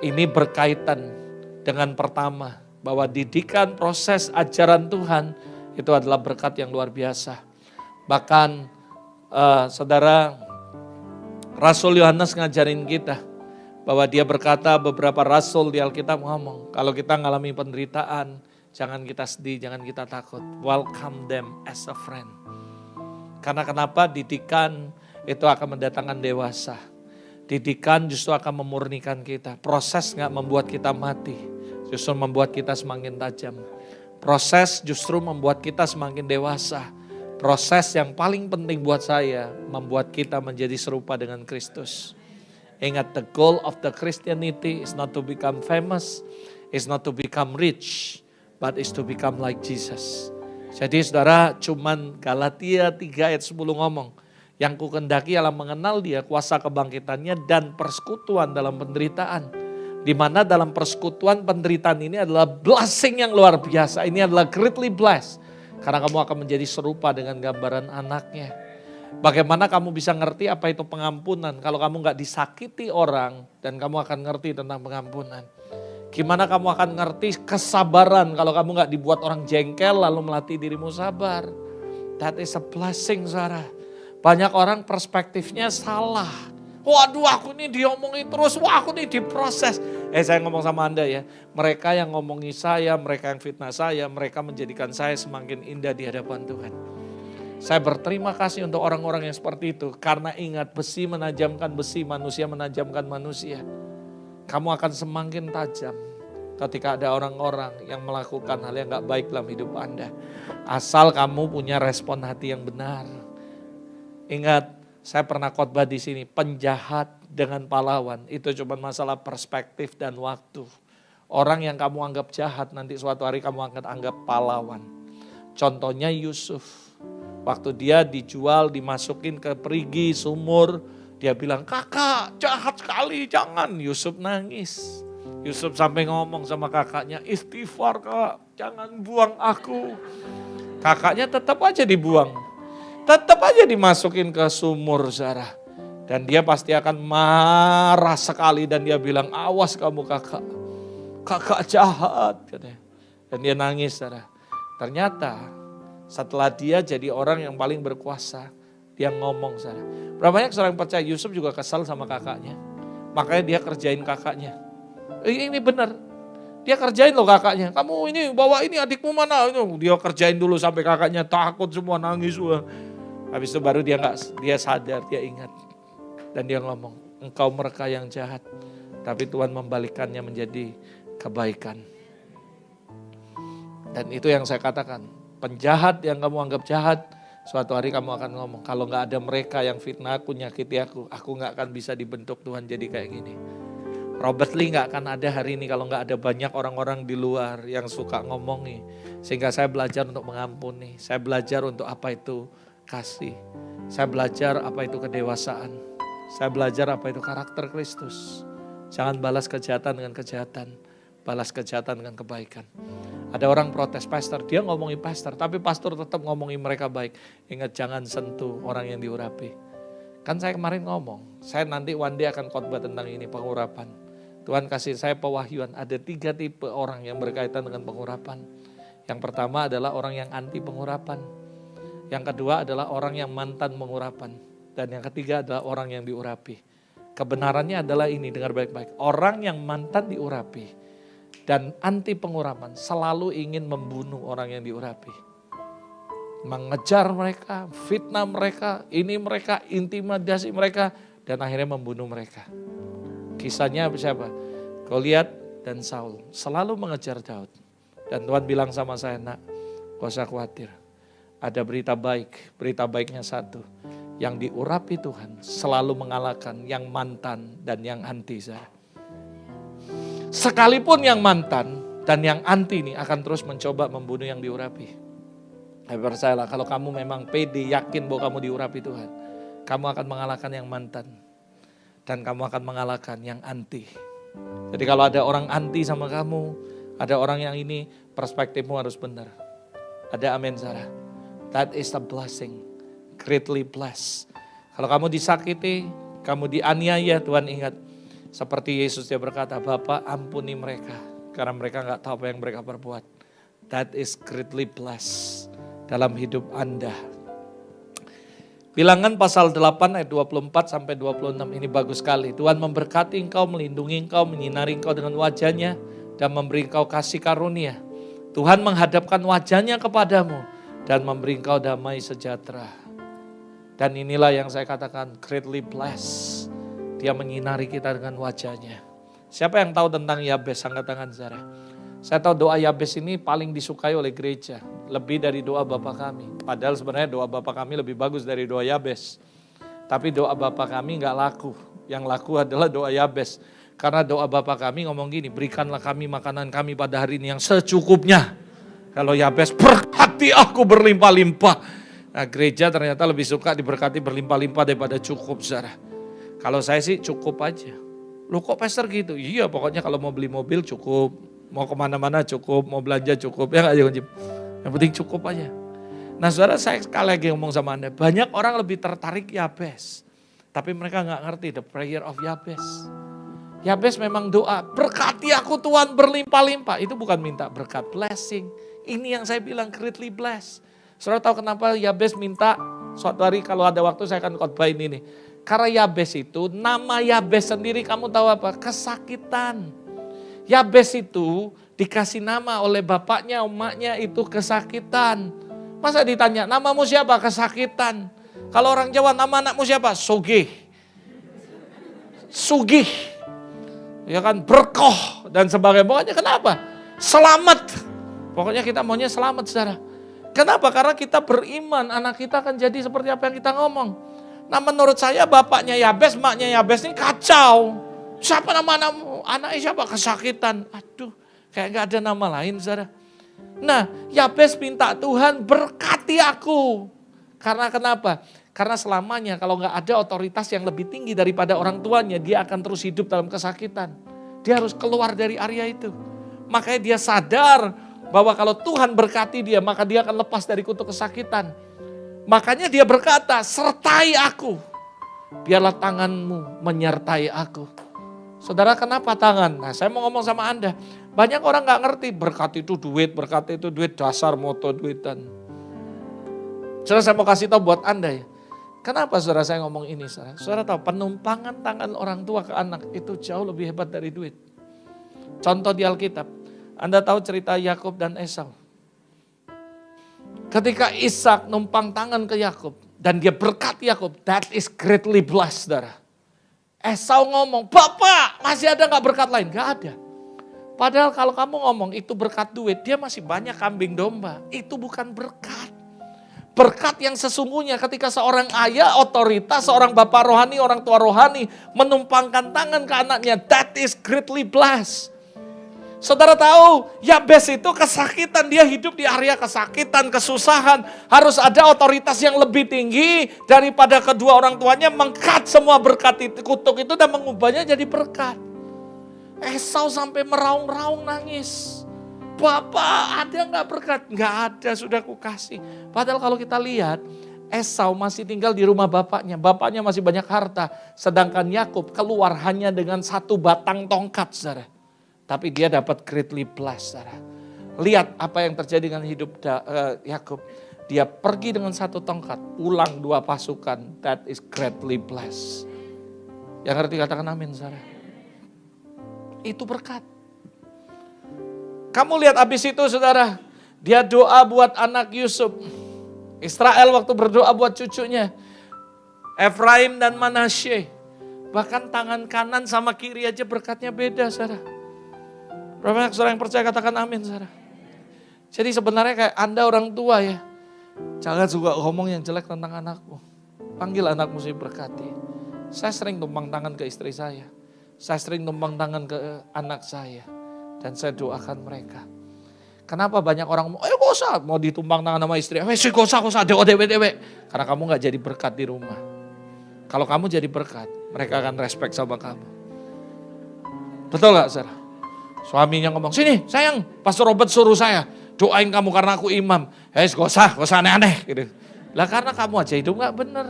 ini berkaitan dengan pertama. Bahwa didikan proses ajaran Tuhan itu adalah berkat yang luar biasa. Bahkan saudara Rasul Yohanes ngajarin kita. Bahwa dia berkata beberapa rasul di Alkitab ngomong, kalau kita ngalami penderitaan, jangan kita sedih, jangan kita takut. Welcome them as a friend. Karena kenapa? Didikan itu akan mendatangkan dewasa. Didikan justru akan memurnikan kita. Proses gak membuat kita mati, justru membuat kita semakin tajam. Proses justru membuat kita semakin dewasa. Proses yang paling penting buat saya, membuat kita menjadi serupa dengan Kristus. Ingat, the goal of the Christianity is not to become famous, is not to become rich, but is to become like Jesus. Jadi saudara, cuman Galatia 3 ayat 10 ngomong, yang kukendaki adalah mengenal dia, kuasa kebangkitannya dan persekutuan dalam penderitaan. Di mana dalam persekutuan penderitaan ini adalah blessing yang luar biasa. Ini adalah greatly blessed. Karena kamu akan menjadi serupa dengan gambaran anaknya. Bagaimana kamu bisa ngerti apa itu pengampunan kalau kamu gak disakiti orang dan kamu akan ngerti tentang pengampunan. Gimana kamu akan ngerti kesabaran kalau kamu gak dibuat orang jengkel lalu melatih dirimu sabar. That is a blessing saudara. Banyak orang perspektifnya salah. Waduh aku ini diomongin terus, wah aku ini diproses. Saya ngomong sama Anda ya, mereka yang ngomongi saya, mereka yang fitnah saya, mereka menjadikan saya semakin indah di hadapan Tuhan. Saya berterima kasih untuk orang-orang yang seperti itu. Karena ingat, besi menajamkan besi, manusia menajamkan manusia. Kamu akan semakin tajam ketika ada orang-orang yang melakukan hal yang gak baik dalam hidup Anda. Asal kamu punya respon hati yang benar. Ingat, saya pernah khotbah di sini, penjahat dengan pahlawan. Itu cuma masalah perspektif dan waktu. Orang yang kamu anggap jahat, nanti suatu hari kamu akan anggap pahlawan. Contohnya Yusuf. Waktu dia dijual, dimasukin ke perigi, sumur. Dia bilang, kakak jahat sekali, jangan. Yusuf nangis. Yusuf sampai ngomong sama kakaknya, istighfar kak, jangan buang aku. Kakaknya tetap aja dibuang. Tetap aja dimasukin ke sumur Sarah. Dan dia pasti akan marah sekali dan dia bilang, awas kamu kakak. Kakak jahat. Katanya. Dan dia nangis Sarah. Ternyata setelah dia jadi orang yang paling berkuasa, dia ngomong Sarah. Berapa banyak orang percaya Yusuf juga kesal sama kakaknya. Makanya dia kerjain kakaknya. Ini benar. Dia kerjain loh kakaknya. Kamu ini bawa ini adikmu mana? Dia kerjain dulu sampai kakaknya takut semua, nangis semua. Habis itu baru dia sadar, dia ingat. Dan dia ngomong, engkau mereka yang jahat. Tapi Tuhan membalikannya menjadi kebaikan. Dan itu yang saya katakan. Penjahat yang kamu anggap jahat, suatu hari kamu akan ngomong, kalau gak ada mereka yang fitnah aku, nyakiti aku gak akan bisa dibentuk Tuhan jadi kayak gini. Robert Lee gak akan ada hari ini kalau gak ada banyak orang-orang di luar yang suka ngomongi. Sehingga saya belajar untuk mengampuni, saya belajar untuk apa itu kasih. Saya belajar apa itu kedewasaan, saya belajar apa itu karakter Kristus. Jangan balas kejahatan dengan kejahatan, balas kejahatan dengan kebaikan. Ada orang protes pastor, dia ngomongin pastor, tapi pastor tetap ngomongin mereka baik. Ingat jangan sentuh orang yang diurapi. Kan saya kemarin ngomong, saya nanti one day akan khotbah tentang ini, pengurapan. Tuhan kasih saya pewahyuan, ada 3 tipe orang yang berkaitan dengan pengurapan. Yang pertama adalah orang yang anti pengurapan. Yang kedua adalah orang yang mantan pengurapan. Dan yang ketiga adalah orang yang diurapi. Kebenarannya adalah ini, dengar baik-baik. Orang yang mantan diurapi dan anti pengurapan selalu ingin membunuh orang yang diurapi. Mengejar mereka, fitnah mereka, ini mereka, intimidasi mereka, dan akhirnya membunuh mereka. Kisahnya siapa? Goliat dan Saul selalu mengejar Daud. Dan Tuhan bilang sama saya, nak, gak usah khawatir. Ada berita baik, berita baiknya satu. Yang diurapi Tuhan selalu mengalahkan yang mantan dan yang anti saya. Sekalipun yang mantan dan yang anti ini akan terus mencoba membunuh yang diurapi. Tapi percayalah, kalau kamu memang pede, yakin bahwa kamu diurapi Tuhan, kamu akan mengalahkan yang mantan. Dan kamu akan mengalahkan yang anti. Jadi kalau ada orang anti sama kamu, ada orang yang ini, perspektifmu harus benar. Ada amin, Sarah. That is a blessing. Greatly blessed. Kalau kamu disakiti, kamu dianiaya, Tuhan ingat. Seperti Yesus dia berkata, Bapa ampuni mereka. Karena mereka gak tahu apa yang mereka perbuat. That is greatly blessed dalam hidup Anda. Bilangan pasal 8 ayat 24 sampai 26 ini bagus sekali. Tuhan memberkati engkau, melindungi engkau, menyinari engkau dengan wajahnya, dan memberi engkau kasih karunia. Tuhan menghadapkan wajahnya kepadamu dan memberi engkau damai sejahtera. Dan inilah yang saya katakan greatly blessed. Dia menyinari kita dengan wajahnya. Siapa yang tahu tentang Yabes? Angkat tangan saudara. Saya tahu doa Yabes ini paling disukai oleh gereja. Lebih dari doa Bapa kami. Padahal sebenarnya doa Bapa kami lebih bagus dari doa Yabes. Tapi doa Bapa kami gak laku. Yang laku adalah doa Yabes. Karena doa Bapa kami ngomong gini, berikanlah kami makanan kami pada hari ini yang secukupnya. Kalau Yabes, berkati aku berlimpah-limpah. Nah, gereja ternyata lebih suka diberkati berlimpah-limpah daripada cukup, saudara. Kalau saya sih cukup aja. Loh kok pastor gitu? Iya, pokoknya kalau mau beli mobil cukup, mau kemana-mana cukup, mau belanja cukup. Ya nggak, Jim? Yang penting cukup aja. Nah, saudara, saya sekali lagi ngomong sama Anda, banyak orang lebih tertarik Yabes. Tapi mereka nggak ngerti the prayer of Yabes. Yabes memang doa, berkati aku Tuhan berlimpah-limpah. Itu bukan minta berkat, blessing. Ini yang saya bilang greatly blessed. Saudara tahu kenapa Yabes minta, suatu hari kalau ada waktu saya akan khotbahin ini. Karena Yabes itu, nama Yabes sendiri kamu tahu apa? Kesakitan. Yabes itu dikasih nama oleh bapaknya, emaknya itu kesakitan. Masa ditanya, namamu siapa? Kesakitan. Kalau orang Jawa, nama anakmu siapa? Sugih. Sugih. Ya kan, berkoh dan sebagainya. Pokoknya kenapa? Selamat. Pokoknya kita maunya selamat, saudara. Kenapa? Karena kita beriman, anak kita akan jadi seperti apa yang kita ngomong. Nah menurut saya bapaknya Yabes, maknya Yabes ini kacau. Siapa nama anakmu? Anaknya siapa? Kesakitan. Aduh, kayak gak ada nama lain, saudara. Nah, Yabes minta Tuhan berkati aku. Karena kenapa? Karena selamanya kalau gak ada otoritas yang lebih tinggi daripada orang tuanya, dia akan terus hidup dalam kesakitan. Dia harus keluar dari area itu. Makanya dia sadar bahwa kalau Tuhan berkati dia, maka dia akan lepas dari kutuk kesakitan. Makanya dia berkata, sertai aku. Biarlah tanganmu menyertai aku. Saudara, kenapa tangan? Nah, saya mau ngomong sama Anda. Banyak orang gak ngerti, berkat itu duit, dasar moto duitan. Saudara, saya mau kasih tahu buat Anda ya. Kenapa saudara saya ngomong ini? Saudara tahu, penumpangan tangan orang tua ke anak itu jauh lebih hebat dari duit. Contoh di Alkitab. Anda tahu cerita Yakub dan Esau. Ketika Ishak numpang tangan ke Yakub dan dia berkati Yakub, that is greatly blessed, saudara. Esau ngomong, Bapak masih ada gak berkat lain? Gak ada. Padahal kalau kamu ngomong itu berkat duit, dia masih banyak kambing domba. Itu bukan berkat. Berkat yang sesungguhnya ketika seorang ayah otoritas, seorang bapak rohani, orang tua rohani menumpangkan tangan ke anaknya, that is greatly blessed. Saudara tahu, Yabes itu kesakitan, dia hidup di area kesakitan, kesusahan. Harus ada otoritas yang lebih tinggi daripada kedua orang tuanya mengkat semua berkat itu, kutuk itu dan mengubahnya jadi berkat. Esau sampai meraung-raung nangis. Bapak ada gak berkat? Gak ada, sudah kukasih. Padahal kalau kita lihat, Esau masih tinggal di rumah bapaknya. Bapaknya masih banyak harta. Sedangkan Yakub keluar hanya dengan 1 batang tongkat, saudara. Tapi dia dapat greatly blessed, saudara. Lihat apa yang terjadi dengan hidup Yakub. Dia pergi dengan 1 tongkat, pulang 2 pasukan. That is greatly blessed. Yang ngerti katakan amin, saudara. Itu berkat. Kamu lihat abis itu, saudara. Dia doa buat anak Yusuf. Israel waktu berdoa buat cucunya. Efraim dan Manasye. Bahkan tangan kanan sama kiri aja berkatnya beda, saudara. Berapa banyak saudara yang percaya katakan amin, saudara. Jadi sebenarnya kayak Anda orang tua ya. Jangan suka ngomong yang jelek tentang anakmu. Panggil anakmu sih berkati. Saya sering tumpang tangan ke istri saya. Saya sering tumpang tangan ke anak saya. Dan saya doakan mereka. Kenapa banyak orang gak usah mau ditumpang tangan sama istri. Gak usah, dewe. Karena kamu gak jadi berkat di rumah. Kalau kamu jadi berkat, mereka akan respect sama kamu. Betul gak, saudara? Suaminya ngomong, sini sayang, Pastor Robert suruh saya doain kamu karena aku imam. Gak usah aneh-aneh. Gitu. Lah karena kamu aja hidup gak bener.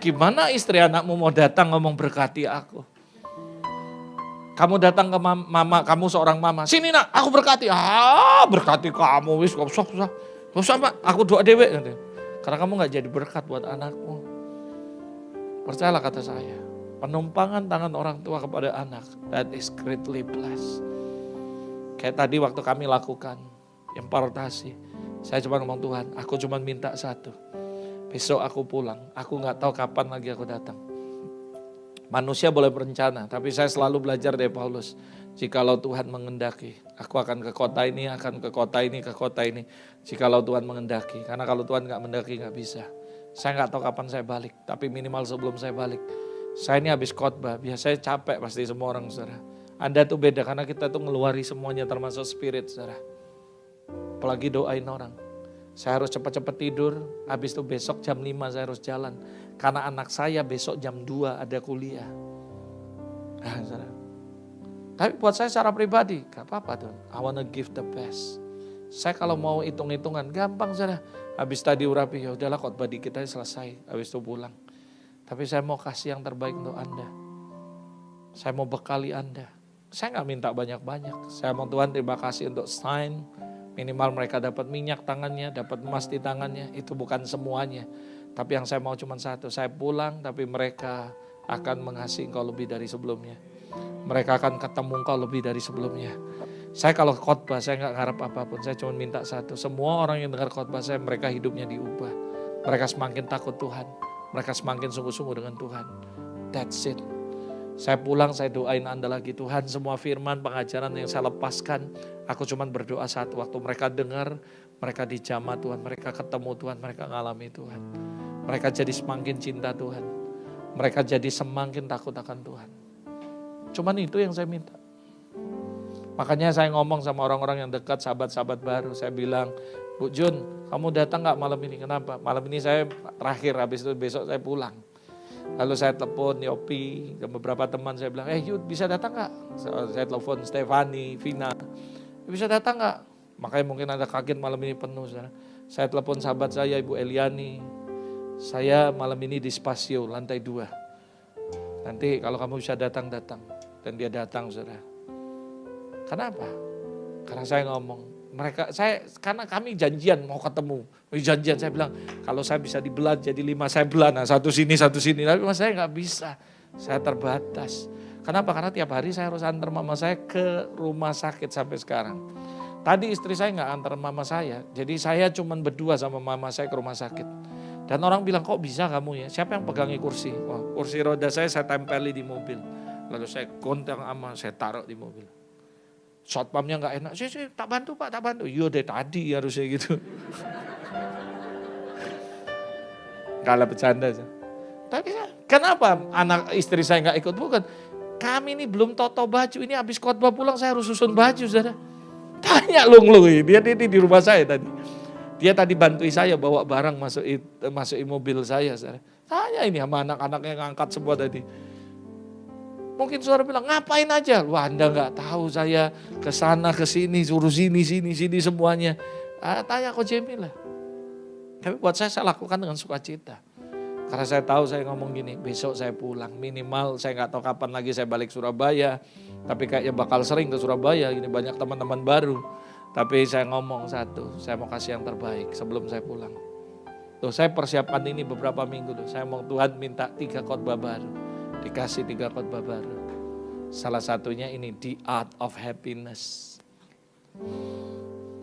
Gimana istri anakmu mau datang ngomong berkati aku? Kamu datang ke mama, kamu seorang mama. Sini nak, aku berkati. Berkati kamu, wis gak usah Pak, aku doa dewe. Karena kamu gak jadi berkat buat anakmu. Percayalah kata saya, penumpangan tangan orang tua kepada anak, that is greatly blessed. Kayak tadi waktu kami lakukan impartasi, saya cuma ngomong Tuhan, aku cuma minta satu. Besok aku pulang, aku gak tahu kapan lagi aku datang. Manusia boleh berencana, tapi saya selalu belajar dari Paulus. Jikalau Tuhan mengendaki, aku akan ke kota ini, ke kota ini. Jikalau Tuhan mengendaki, karena kalau Tuhan gak mengendaki gak bisa. Saya gak tahu kapan saya balik, tapi minimal sebelum saya balik. Saya ini habis khotbah, biasanya capek pasti semua orang, saudara. Anda tuh beda, karena kita tuh ngeluari semuanya termasuk spirit, saudara. Apalagi doain orang. Saya harus cepat-cepat tidur, habis itu besok jam 5 saya harus jalan. Karena anak saya besok jam 2 ada kuliah. Nah, saudara. Tapi buat saya secara pribadi, gak apa-apa tuh. I wanna give the best. Saya kalau mau hitung-hitungan, gampang saudara. Habis tadi urapi, ya udahlah khotbah di kita selesai, habis itu pulang. Tapi saya mau kasih yang terbaik untuk Anda. Saya mau bekali Anda. Saya gak minta banyak-banyak. Saya mau Tuhan terima kasih untuk sign. Minimal mereka dapat minyak tangannya, dapat emas di tangannya. Itu bukan semuanya. Tapi yang saya mau cuma satu. Saya pulang tapi mereka akan mengasihi engkau lebih dari sebelumnya. Mereka akan ketemu engkau lebih dari sebelumnya. Saya kalau khotbah saya gak ngarep apapun. Saya cuma minta satu. Semua orang yang dengar khotbah saya mereka hidupnya diubah. Mereka semakin takut Tuhan. Mereka semakin sungguh-sungguh dengan Tuhan. That's it. Saya pulang, saya doain Anda lagi. Tuhan semua firman, pengajaran yang saya lepaskan. Aku cuma berdoa satu. Waktu mereka dengar, mereka dijamah Tuhan. Mereka ketemu Tuhan, mereka ngalami Tuhan. Mereka jadi semakin cinta Tuhan. Mereka jadi semakin takut akan Tuhan. Cuman itu yang saya minta. Makanya saya ngomong sama orang-orang yang dekat, sahabat-sahabat baru. Saya bilang, Bu Jun, kamu datang gak malam ini? Kenapa? Malam ini saya terakhir, habis itu besok saya pulang. Lalu saya telepon Yopi dan beberapa teman, saya bilang, Yud bisa datang gak? Saya telepon Stefani, Vina, bisa datang gak? Makanya mungkin ada kaget malam ini penuh. Saya telepon sahabat saya, Ibu Eliani, saya malam ini di Spasio, lantai 2. Nanti kalau kamu bisa datang. Dan dia datang, saudara. Kenapa? Karena saya ngomong, karena kami janjian mau ketemu. Janjian saya bilang, kalau saya bisa dibelah jadi 5, saya belah. Nah, satu sini. Tapi saya gak bisa, saya terbatas. Kenapa? Karena tiap hari saya harus antar mama saya ke rumah sakit sampai sekarang. Tadi istri saya gak antar mama saya, jadi saya cuma berdua sama mama saya ke rumah sakit. Dan orang bilang, kok bisa kamu ya? Siapa yang pegangi kursi? Oh, kursi roda saya tempeli di mobil. Lalu saya gontang sama, saya taruh di mobil. Satpamnya gak enak, sih tak bantu Pak, tak bantu. Iya deh tadi harusnya gitu. Kalah bercanda. Tapi kenapa anak istri saya gak ikut? Bukan, kami ini belum toto baju, ini habis khotbah pulang saya harus susun baju, saudara. Tanya Lung, dia di rumah saya tadi. Dia tadi bantuin saya bawa barang masukin mobil saya, saudara. Tanya ini sama anak-anaknya ngangkat semua tadi. Mungkin saudara bilang, ngapain aja? Wah, Anda gak tahu saya ke sana ke sini, suruh sini semuanya. Tanya Ko Jemil lah. Tapi buat saya lakukan dengan sukacita. Karena saya tahu saya ngomong gini, besok saya pulang. Minimal saya gak tahu kapan lagi saya balik Surabaya. Tapi kayaknya bakal sering ke Surabaya, ini banyak teman-teman baru. Tapi saya ngomong satu, saya mau kasih yang terbaik sebelum saya pulang. Tuh saya persiapan ini beberapa minggu loh. Saya mau Tuhan minta 3 khotbah baru. Dikasih 3 khotbah baru. Salah satunya ini The Art of Happiness.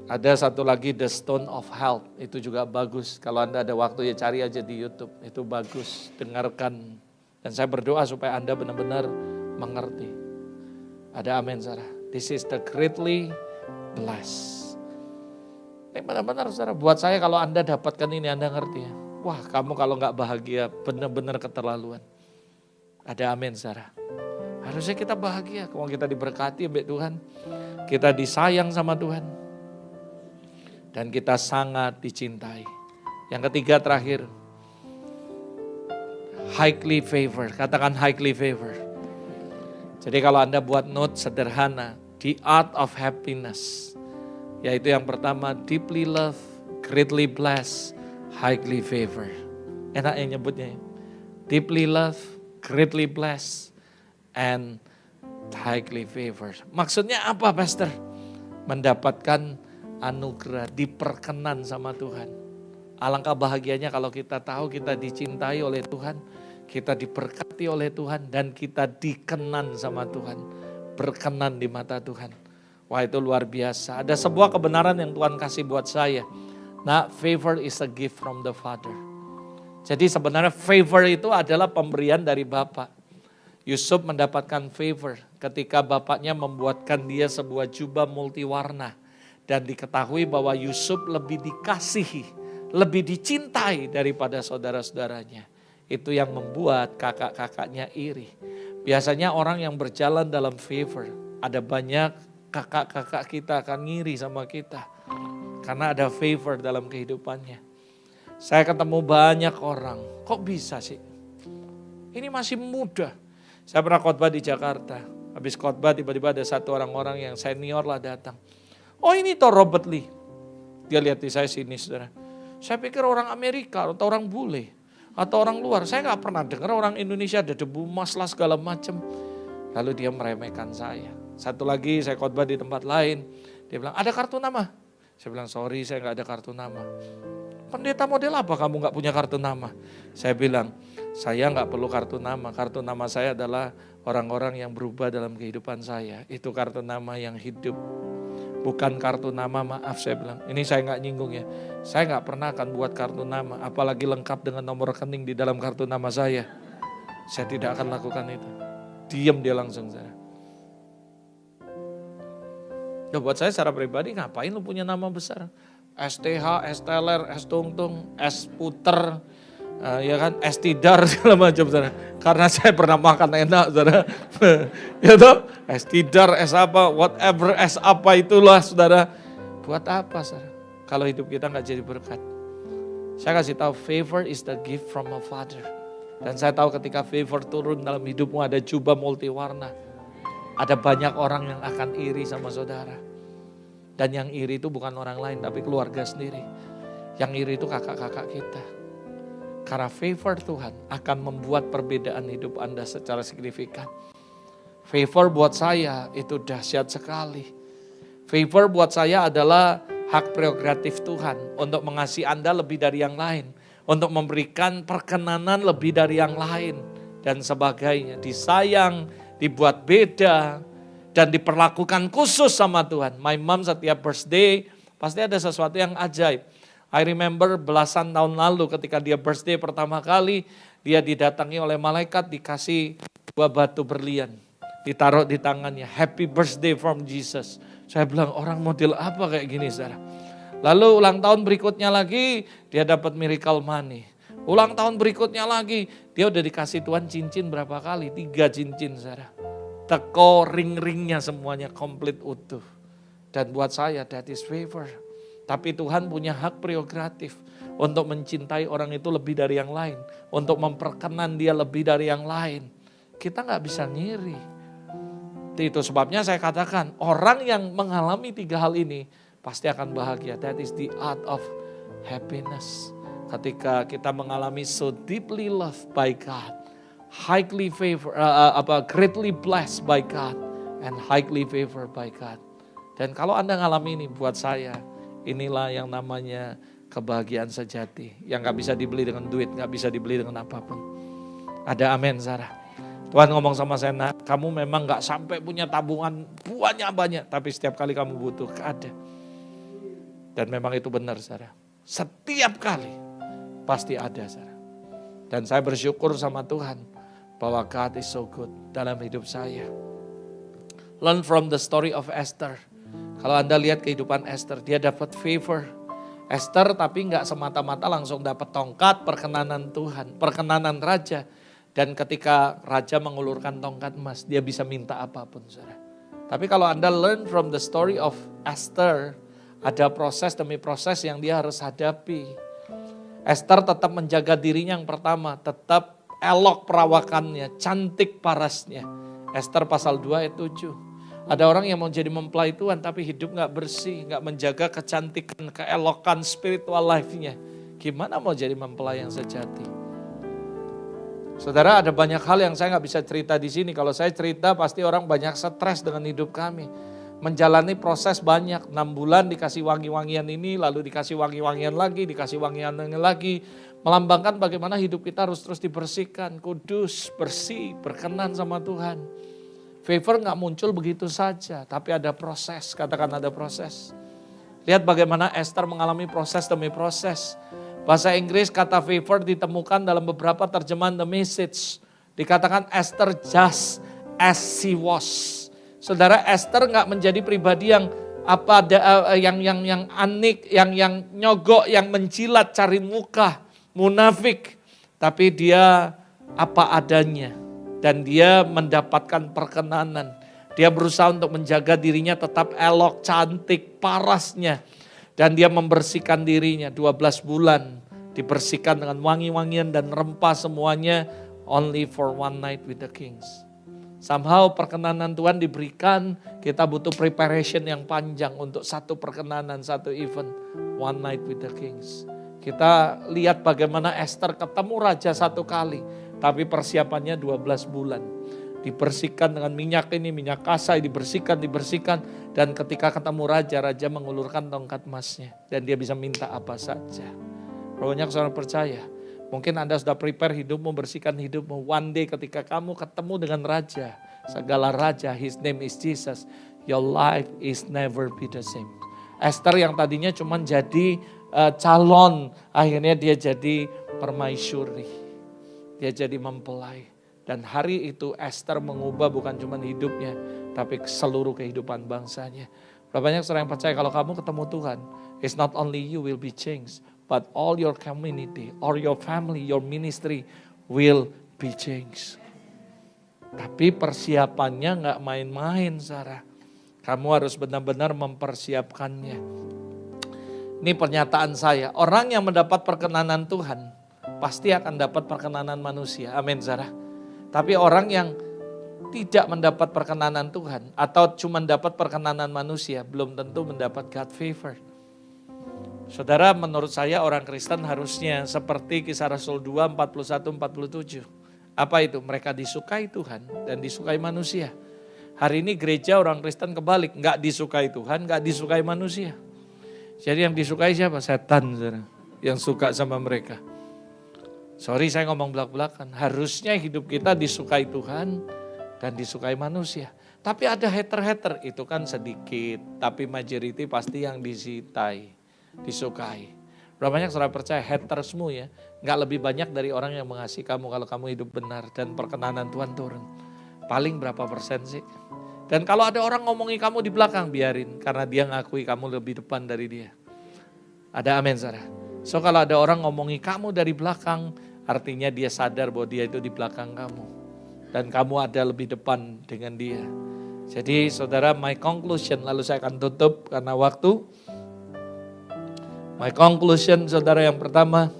Ada satu lagi The Stone of Health. Itu juga bagus. Kalau Anda ada waktu ya cari aja di YouTube. Itu bagus. Dengarkan. Dan saya berdoa supaya Anda benar-benar mengerti. Ada amin saudara. This is the greatly blessed. Ini benar-benar saudara, buat saya kalau Anda dapatkan ini Anda ngerti ya. Wah kamu kalau gak bahagia benar-benar keterlaluan. Ada amin saudara. Harusnya kita bahagia kalau kita diberkati oleh Tuhan. Kita disayang sama Tuhan. Dan kita sangat dicintai. Yang ketiga terakhir. Highly favored. Katakan highly favored. Jadi kalau Anda buat note sederhana. The Art of Happiness. Yaitu yang pertama, deeply loved, greatly blessed, highly favored. Enak yang nyebutnya ya. Deeply loved, greatly blessed, and highly favored. Maksudnya apa Pastor? Mendapatkan anugerah, diperkenan sama Tuhan. Alangkah bahagianya kalau kita tahu kita dicintai oleh Tuhan, kita diberkati oleh Tuhan, dan kita dikenan sama Tuhan. Berkenan di mata Tuhan. Wah itu luar biasa. Ada sebuah kebenaran yang Tuhan kasih buat saya. Nah, favor is a gift from the Father. Jadi sebenarnya favor itu adalah pemberian dari Bapa. Yusuf mendapatkan favor ketika bapaknya membuatkan dia sebuah jubah multiwarna. Dan diketahui bahwa Yusuf lebih dikasihi, lebih dicintai daripada saudara-saudaranya. Itu yang membuat kakak-kakaknya iri. Biasanya orang yang berjalan dalam favor, ada banyak kakak-kakak kita akan ngiri sama kita. Karena ada favor dalam kehidupannya. Saya ketemu banyak orang, kok bisa sih? Ini masih muda. Saya pernah khotbah di Jakarta. Habis khotbah tiba-tiba ada satu orang-orang yang senior lah datang. Oh ini toh Robert Lee. Dia lihat di saya sinis, saudara. Saya pikir orang Amerika atau orang bule. Atau orang luar, saya gak pernah dengar orang Indonesia ada debu emas lah segala macam. Lalu dia meremehkan saya. Satu lagi saya khotbah di tempat lain. Dia bilang, ada kartu nama? Saya bilang, sorry saya gak ada kartu nama. Pendeta model apa kamu gak punya kartu nama? Saya bilang, saya gak perlu kartu nama. Kartu nama saya adalah orang-orang yang berubah dalam kehidupan saya. Itu kartu nama yang hidup. Bukan kartu nama, maaf saya bilang. Ini saya gak nyinggung ya. Saya gak pernah akan buat kartu nama. Apalagi lengkap dengan nomor rekening di dalam kartu nama saya. Saya tidak akan lakukan itu. Diam dia langsung saya. Ya buat saya secara pribadi ngapain lu punya nama besar? STH, STLR, S Tungtung, S Puter, ya kan, S Tidar segala macam saudara. Karena saya pernah makan enak saudara. Ya toh, S Tidar, S apa, whatever, S apa itulah saudara. Buat apa saudara? Kalau hidup kita gak jadi berkat. Saya kasih tahu favor is the gift from a father. Dan saya tahu ketika favor turun dalam hidupmu ada jubah multiwarna. Ada banyak orang yang akan iri sama saudara. Dan yang iri itu bukan orang lain tapi keluarga sendiri. Yang iri itu kakak-kakak kita. Karena favor Tuhan akan membuat perbedaan hidup Anda secara signifikan. Favor buat saya itu dahsyat sekali. Favor buat saya adalah hak prerogatif Tuhan untuk mengasihi Anda lebih dari yang lain. Untuk memberikan perkenanan lebih dari yang lain. Dan sebagainya. Disayang, dibuat beda, dan diperlakukan khusus sama Tuhan. My mom setiap birthday pasti ada sesuatu yang ajaib. I remember belasan tahun lalu ketika dia birthday pertama kali, dia didatangi oleh malaikat dikasih 2 batu berlian. Ditaruh di tangannya, happy birthday from Jesus. Saya bilang orang model apa kayak gini saudara. Lalu ulang tahun berikutnya lagi dia dapat miracle money. Ulang tahun berikutnya lagi dia udah dikasih Tuhan cincin berapa kali? 3 cincin saudara. Teko ring-ringnya semuanya komplit utuh. Dan buat saya that is favor. Tapi Tuhan punya hak prerogatif untuk mencintai orang itu lebih dari yang lain. Untuk memperkenan dia lebih dari yang lain. Kita gak bisa ngiri. Itu sebabnya saya katakan orang yang mengalami 3 hal ini pasti akan bahagia. That is the art of happiness. Ketika kita mengalami so deeply loved by God. Highly favored, greatly blessed by God. And highly favored by God. Dan kalau Anda ngalami ini, buat saya, inilah yang namanya kebahagiaan sejati. Yang gak bisa dibeli dengan duit, gak bisa dibeli dengan apapun. Ada amin, Sarah. Tuhan ngomong sama saya, nah, kamu memang gak sampai punya tabungan banyak-banyak, tapi setiap kali kamu butuh, ada. Dan memang itu benar, Sarah. Setiap kali pasti ada, Sarah. Dan saya bersyukur sama Tuhan bahwa God is so good dalam hidup saya. Learn from the story of Esther. Kalau Anda lihat kehidupan Esther, dia dapat favor. Esther tapi gak semata-mata langsung dapat tongkat perkenanan Tuhan, perkenanan raja. Dan ketika raja mengulurkan tongkat emas, dia bisa minta apapun, saudara. Tapi kalau Anda learn from the story of Esther, ada proses demi proses yang dia harus hadapi. Esther tetap menjaga dirinya yang pertama, tetap elok perawakannya, cantik parasnya. Esther pasal 2 ayat 7. Ada orang yang mau jadi mempelai Tuhan tapi hidup gak bersih, gak menjaga kecantikan, keelokan spiritual life-nya. Gimana mau jadi mempelai yang sejati? Saudara, ada banyak hal yang saya gak bisa cerita di sini. Kalau saya cerita pasti orang banyak stres dengan hidup kami. Menjalani proses banyak, 6 bulan dikasih wangi-wangian ini, lalu dikasih wangi-wangian lagi, dikasih wangian lagi. Melambangkan bagaimana hidup kita harus terus dibersihkan, kudus, bersih, berkenan sama Tuhan. Favor gak muncul begitu saja, tapi ada proses, katakan ada proses. Lihat bagaimana Esther mengalami proses demi proses. Bahasa Inggris kata favor ditemukan dalam beberapa terjemahan The Message. Dikatakan Esther just as she was. Saudara, Esther gak menjadi pribadi yang yang anik, yang nyogok, yang menjilat, cari muka, munafik. Tapi dia apa adanya. Dan dia mendapatkan perkenanan. Dia berusaha untuk menjaga dirinya tetap elok, cantik, parasnya. Dan dia membersihkan dirinya 12 bulan. Dibersihkan dengan wangi-wangian dan rempah semuanya. Only for one night with the kings. Somehow perkenanan Tuhan diberikan. Kita butuh preparation yang panjang untuk satu perkenanan, satu event. One night with the kings. Kita lihat bagaimana Esther ketemu raja satu kali. Tapi persiapannya 12 bulan. Dibersihkan dengan minyak ini, minyak kasai, dibersihkan. Dan ketika ketemu raja, raja mengulurkan tongkat emasnya. Dan dia bisa minta apa saja. Banyak saudara percaya. Mungkin Anda sudah prepare hidupmu, bersihkan hidupmu. One day ketika kamu ketemu dengan raja. Segala raja, his name is Jesus. Your life is never be the same. Esther yang tadinya cuma jadi calon. Akhirnya dia jadi permaisuri. Dia jadi mempelai. Dan hari itu Esther mengubah bukan cuma hidupnya, tapi seluruh kehidupan bangsanya. Berapa banyak orang yang percaya kalau kamu ketemu Tuhan, it's not only you will be changed, but all your community, or your family, your ministry will be changed. Tapi persiapannya gak main-main, Sarah. Kamu harus benar-benar mempersiapkannya. Ini pernyataan saya, orang yang mendapat perkenanan Tuhan, pasti akan dapat perkenanan manusia. Amin, Sarah. Tapi orang yang tidak mendapat perkenanan Tuhan atau cuma dapat perkenanan manusia, belum tentu mendapat God favor. Saudara, menurut saya orang Kristen harusnya seperti Kisah Rasul 2, 41-47. Apa itu? Mereka disukai Tuhan dan disukai manusia. Hari ini gereja orang Kristen kebalik, nggak disukai Tuhan, nggak disukai manusia. Jadi yang disukai siapa? Setan, saudara, yang suka sama mereka. Sorry saya ngomong belak-belakan, harusnya hidup kita disukai Tuhan dan disukai manusia. Tapi ada hater-hater, itu kan sedikit, tapi majority pasti yang disukai. Berapa banyak saudara percaya hatersmu ya, gak lebih banyak dari orang yang mengasihi kamu kalau kamu hidup benar dan perkenanan Tuhan turun. Paling berapa persen sih? Dan kalau ada orang ngomongi kamu di belakang, biarin, karena dia ngakui kamu lebih depan dari dia. Ada amin, saudara. So kalau ada orang ngomongi kamu dari belakang, artinya dia sadar bahwa dia itu di belakang kamu. Dan kamu ada lebih depan dengan dia. Jadi saudara, my conclusion, lalu saya akan tutup karena waktu. My conclusion, saudara, yang pertama,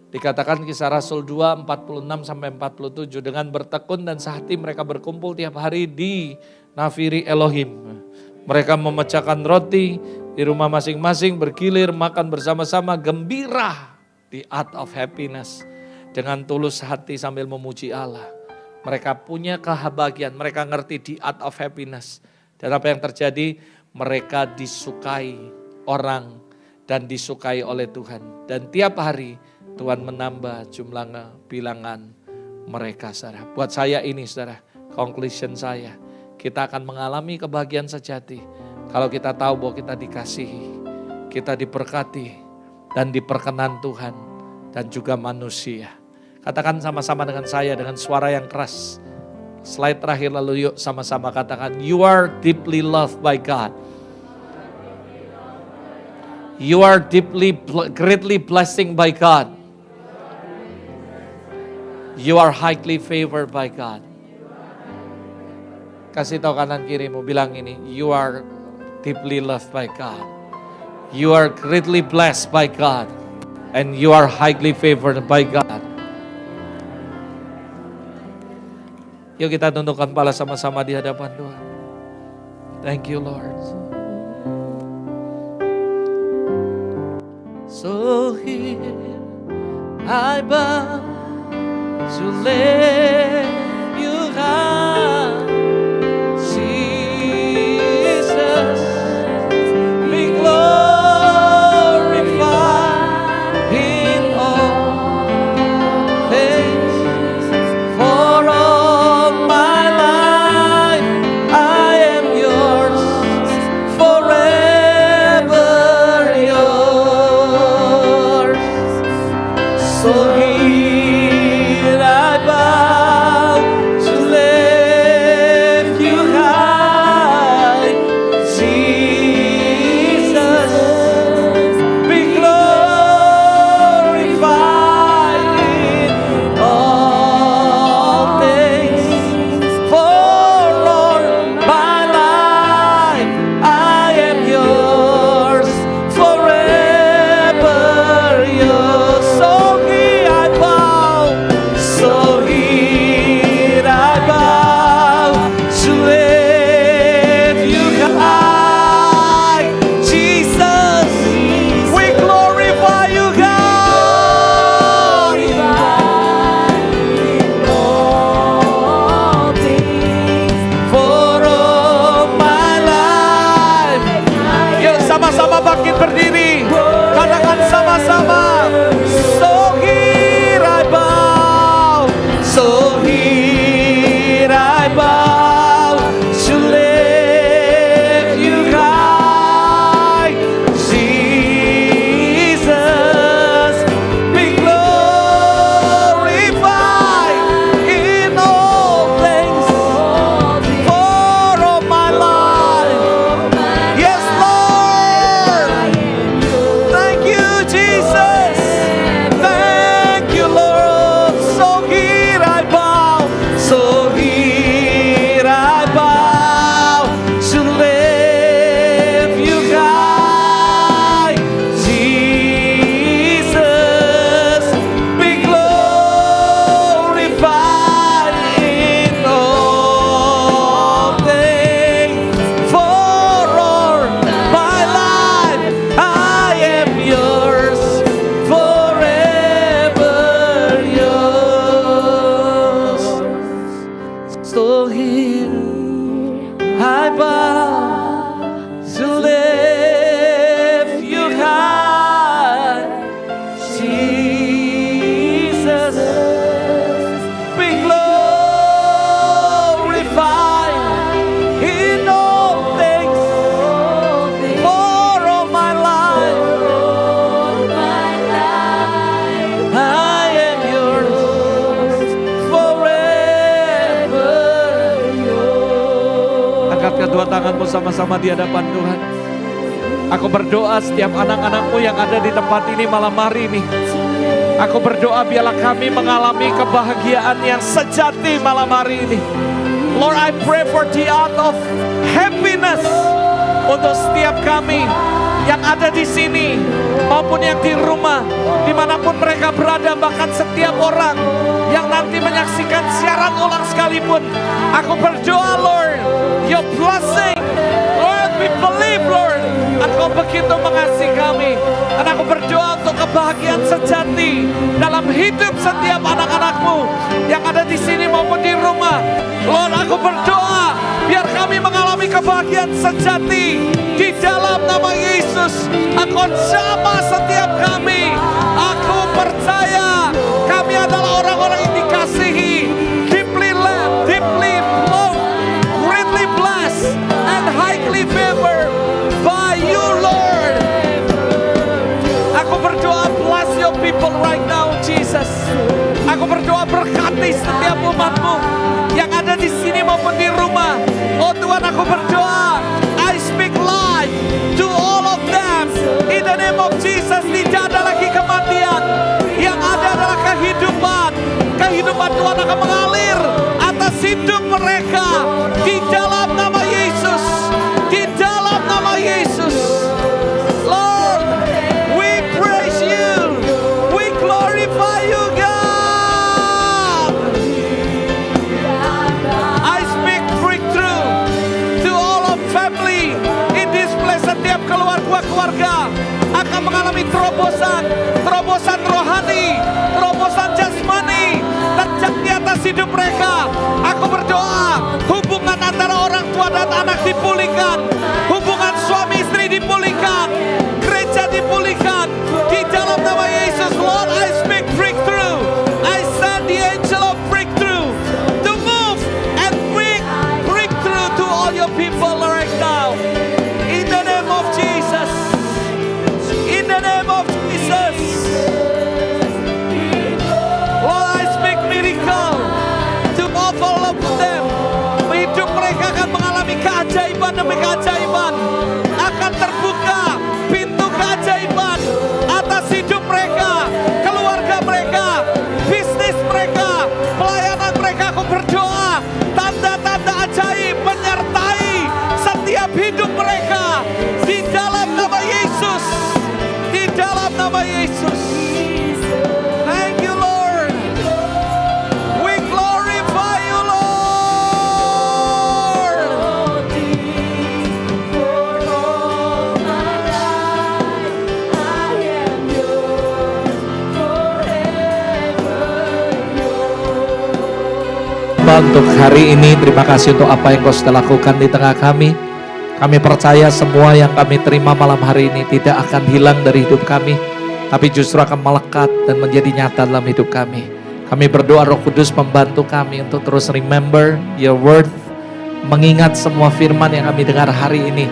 dikatakan Kisah Rasul 2, 46-47. Dengan bertekun dan sehati mereka berkumpul tiap hari di Nafiri Elohim. Mereka memecahkan roti di rumah masing-masing, bergilir, makan bersama-sama, gembira di art of happiness. Dengan tulus hati sambil memuji Allah. Mereka punya kebahagiaan, mereka ngerti di art of happiness. Dan apa yang terjadi? mereka disukai orang dan disukai oleh Tuhan. Dan tiap hari Tuhan menambah jumlah bilangan mereka, saudara. Buat saya ini, saudara, conclusion saya, kita akan mengalami kebahagiaan sejati kalau kita tahu bahwa kita dikasihi, kita diberkati dan diperkenan Tuhan dan juga manusia. Katakan sama-sama dengan saya dengan suara yang keras. Slide terakhir lalu yuk sama-sama katakan, you are deeply loved by God. You are greatly blessed by God. You are highly favored by God. Kasih tahu kanan kirimu, bilang ini, you are deeply loved by God. You are greatly blessed by God. And you are highly favored by God. Yuk kita tundukkan kepala sama-sama di hadapan Tuhan. Thank you, Lord. So here I bow to lift you high, Jesus, be glorified in all things. For all my life I am yours, forever yours. So here I bow to lift you high, Jesus, be glorified in all things. For all my life I am yours, forever yours. So here I bow, so here I bow to lift you high, Jesus, we glorify you, God. For all my life. Yuk sama-sama bangkit berdiri. Katakan sama-sama. So here I bow. So here I bow to lift you high, Jesus, be glorified in all things. For all my life, yes, Lord. Thank you, Jesus. Thank you, Lord. So here I bow. So here I bow to lift you high, Jesus, be glorified in all things. For all my life I am yours, forever yours. So here I bow to lift you high, Jesus, be glorified in all things. For all my life I am yours, forever yours. Angkat kedua tanganmu sama-sama di hadapan Tuhan. Aku berdoa setiap anak-anakmu yang ada di tempat ini malam hari ini. Aku berdoa biarlah kami mengalami kebahagiaan yang sejati malam hari ini. Lord, I pray for the art of happiness untuk setiap kami yang ada di sini maupun yang di rumah, dimanapun mereka berada, bahkan setiap orang yang nanti menyaksikan siaran ulang sekalipun. Aku berdoa, Lord, your blessing, Lord, we believe, Lord, Engkau begitu mengasihi kami. Dan aku berdoa untuk kebahagiaan sejati dalam hidup setiap anak-anakmu yang ada di sini maupun di rumah. Lord, aku berdoa biar kami mengalami kebahagiaan sejati Di dalam nama Yesus, Engkau jamah setiap kami. Aku percaya kami adalah orang-orang yang dikasihi, deeply loved, deeply loved, greatly blessed, and highly favored by you, Lord. Aku berdoa, bless your people right now, Jesus. Aku berdoa, berkati setiap umat-Mu yang ada di sini maupun di rumah. Oh Tuhan, aku berdoa, I speak life to all of them. In the name of Jesus, tidak ada lagi kematian. Yang ada adalah kehidupan. Kehidupan Tuhan akan mengalir atas hidup mereka. Di dalam nama Yesus. Di dalam nama Yesus. Lord, we praise you. We glorify you, God. I speak breakthrough to all of family in this place. Setiap keluarga akan mengalami terobosan rohani, terobosan jasmani terjadi atas hidup mereka. Aku berdoa, hubungan antara orang tua dan anak dipulihkan, hubungan suami istri dipulihkan, gereja dipulihkan. Di dalam nama Yesus, Lord, I speak breakthrough. I send the angel of breakthrough to move and bring breakthrough to all your people right now. In the name of Jesus. In the name of Jesus. Lord, I speak miracle to all of them. Hidup mereka akan mengalami keajaiban demi keajaiban. Akan terbuka pintu keajaiban atas hidup mereka, keluarga mereka, bisnis mereka, pelayanan mereka. Aku berdoa, tanda-tanda ajaib menyertai setiap hidup mereka. Di dalam nama Yesus. Di dalam nama Yesus. Thank you, Lord. We glorify you, Lord. Untuk hari ini, terima kasih untuk apa yang Kau sudah lakukan di tengah kami. Kami percaya semua yang kami terima malam hari ini tidak akan hilang dari hidup kami, tapi justru akan melekat dan menjadi nyata dalam hidup kami. Kami berdoa Roh Kudus membantu kami untuk terus remember your word, mengingat semua firman yang kami dengar hari ini,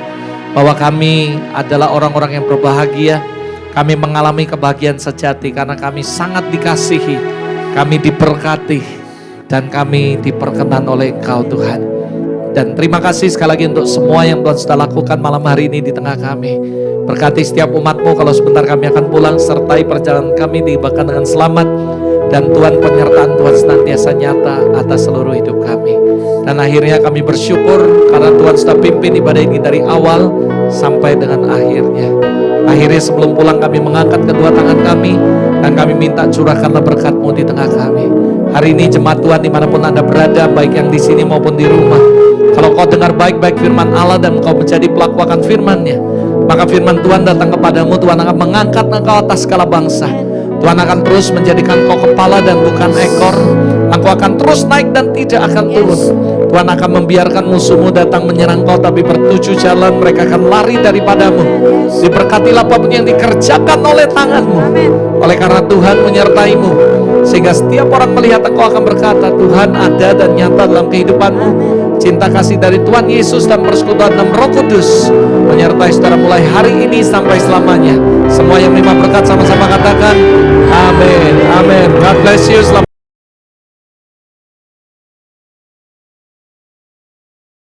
bahwa kami adalah orang-orang yang berbahagia. Kami mengalami kebahagiaan sejati karena kami sangat dikasihi, kami diberkati, dan kami diperkenan oleh Engkau, Tuhan. Dan terima kasih sekali lagi untuk semua yang Tuhan sudah lakukan malam hari ini di tengah kami. Berkati setiap umat-Mu, kalau sebentar kami akan pulang, sertai perjalanan kami dibahkan dengan selamat. Dan Tuhan, penyertaan Tuhan senantiasa nyata atas seluruh hidup kami. Dan akhirnya kami bersyukur karena Tuhan sudah pimpin ibadah ini dari awal sampai dengan akhirnya. Akhirnya sebelum pulang kami mengangkat kedua tangan kami dan kami minta curahkanlah berkat-Mu di tengah kami. Hari ini jemaat Tuhan dimanapun Anda berada, baik yang di sini maupun di rumah, kalau kau dengar baik-baik firman Allah dan kau menjadi pelaku akan firman-Nya, maka firman Tuhan datang kepadamu. Tuhan akan mengangkat engkau atas segala bangsa. Tuhan akan terus menjadikan kau kepala dan bukan ekor. Engkau akan terus naik dan tidak akan turun. Tuhan akan membiarkan musuhmu datang menyerang kau, tapi bertujuh jalan mereka akan lari daripadamu. Diberkatilah apapun yang dikerjakan oleh tanganmu, oleh karena Tuhan menyertaimu, sehingga setiap orang melihat engkau akan berkata, Tuhan ada dan nyata dalam kehidupanmu. Cinta kasih dari Tuhan Yesus dan persekutuan dalam Roh Kudus menyertai saudara mulai hari ini sampai selamanya. Semua yang menerima berkat sama-sama katakan amin. Amin. God bless you. Selamat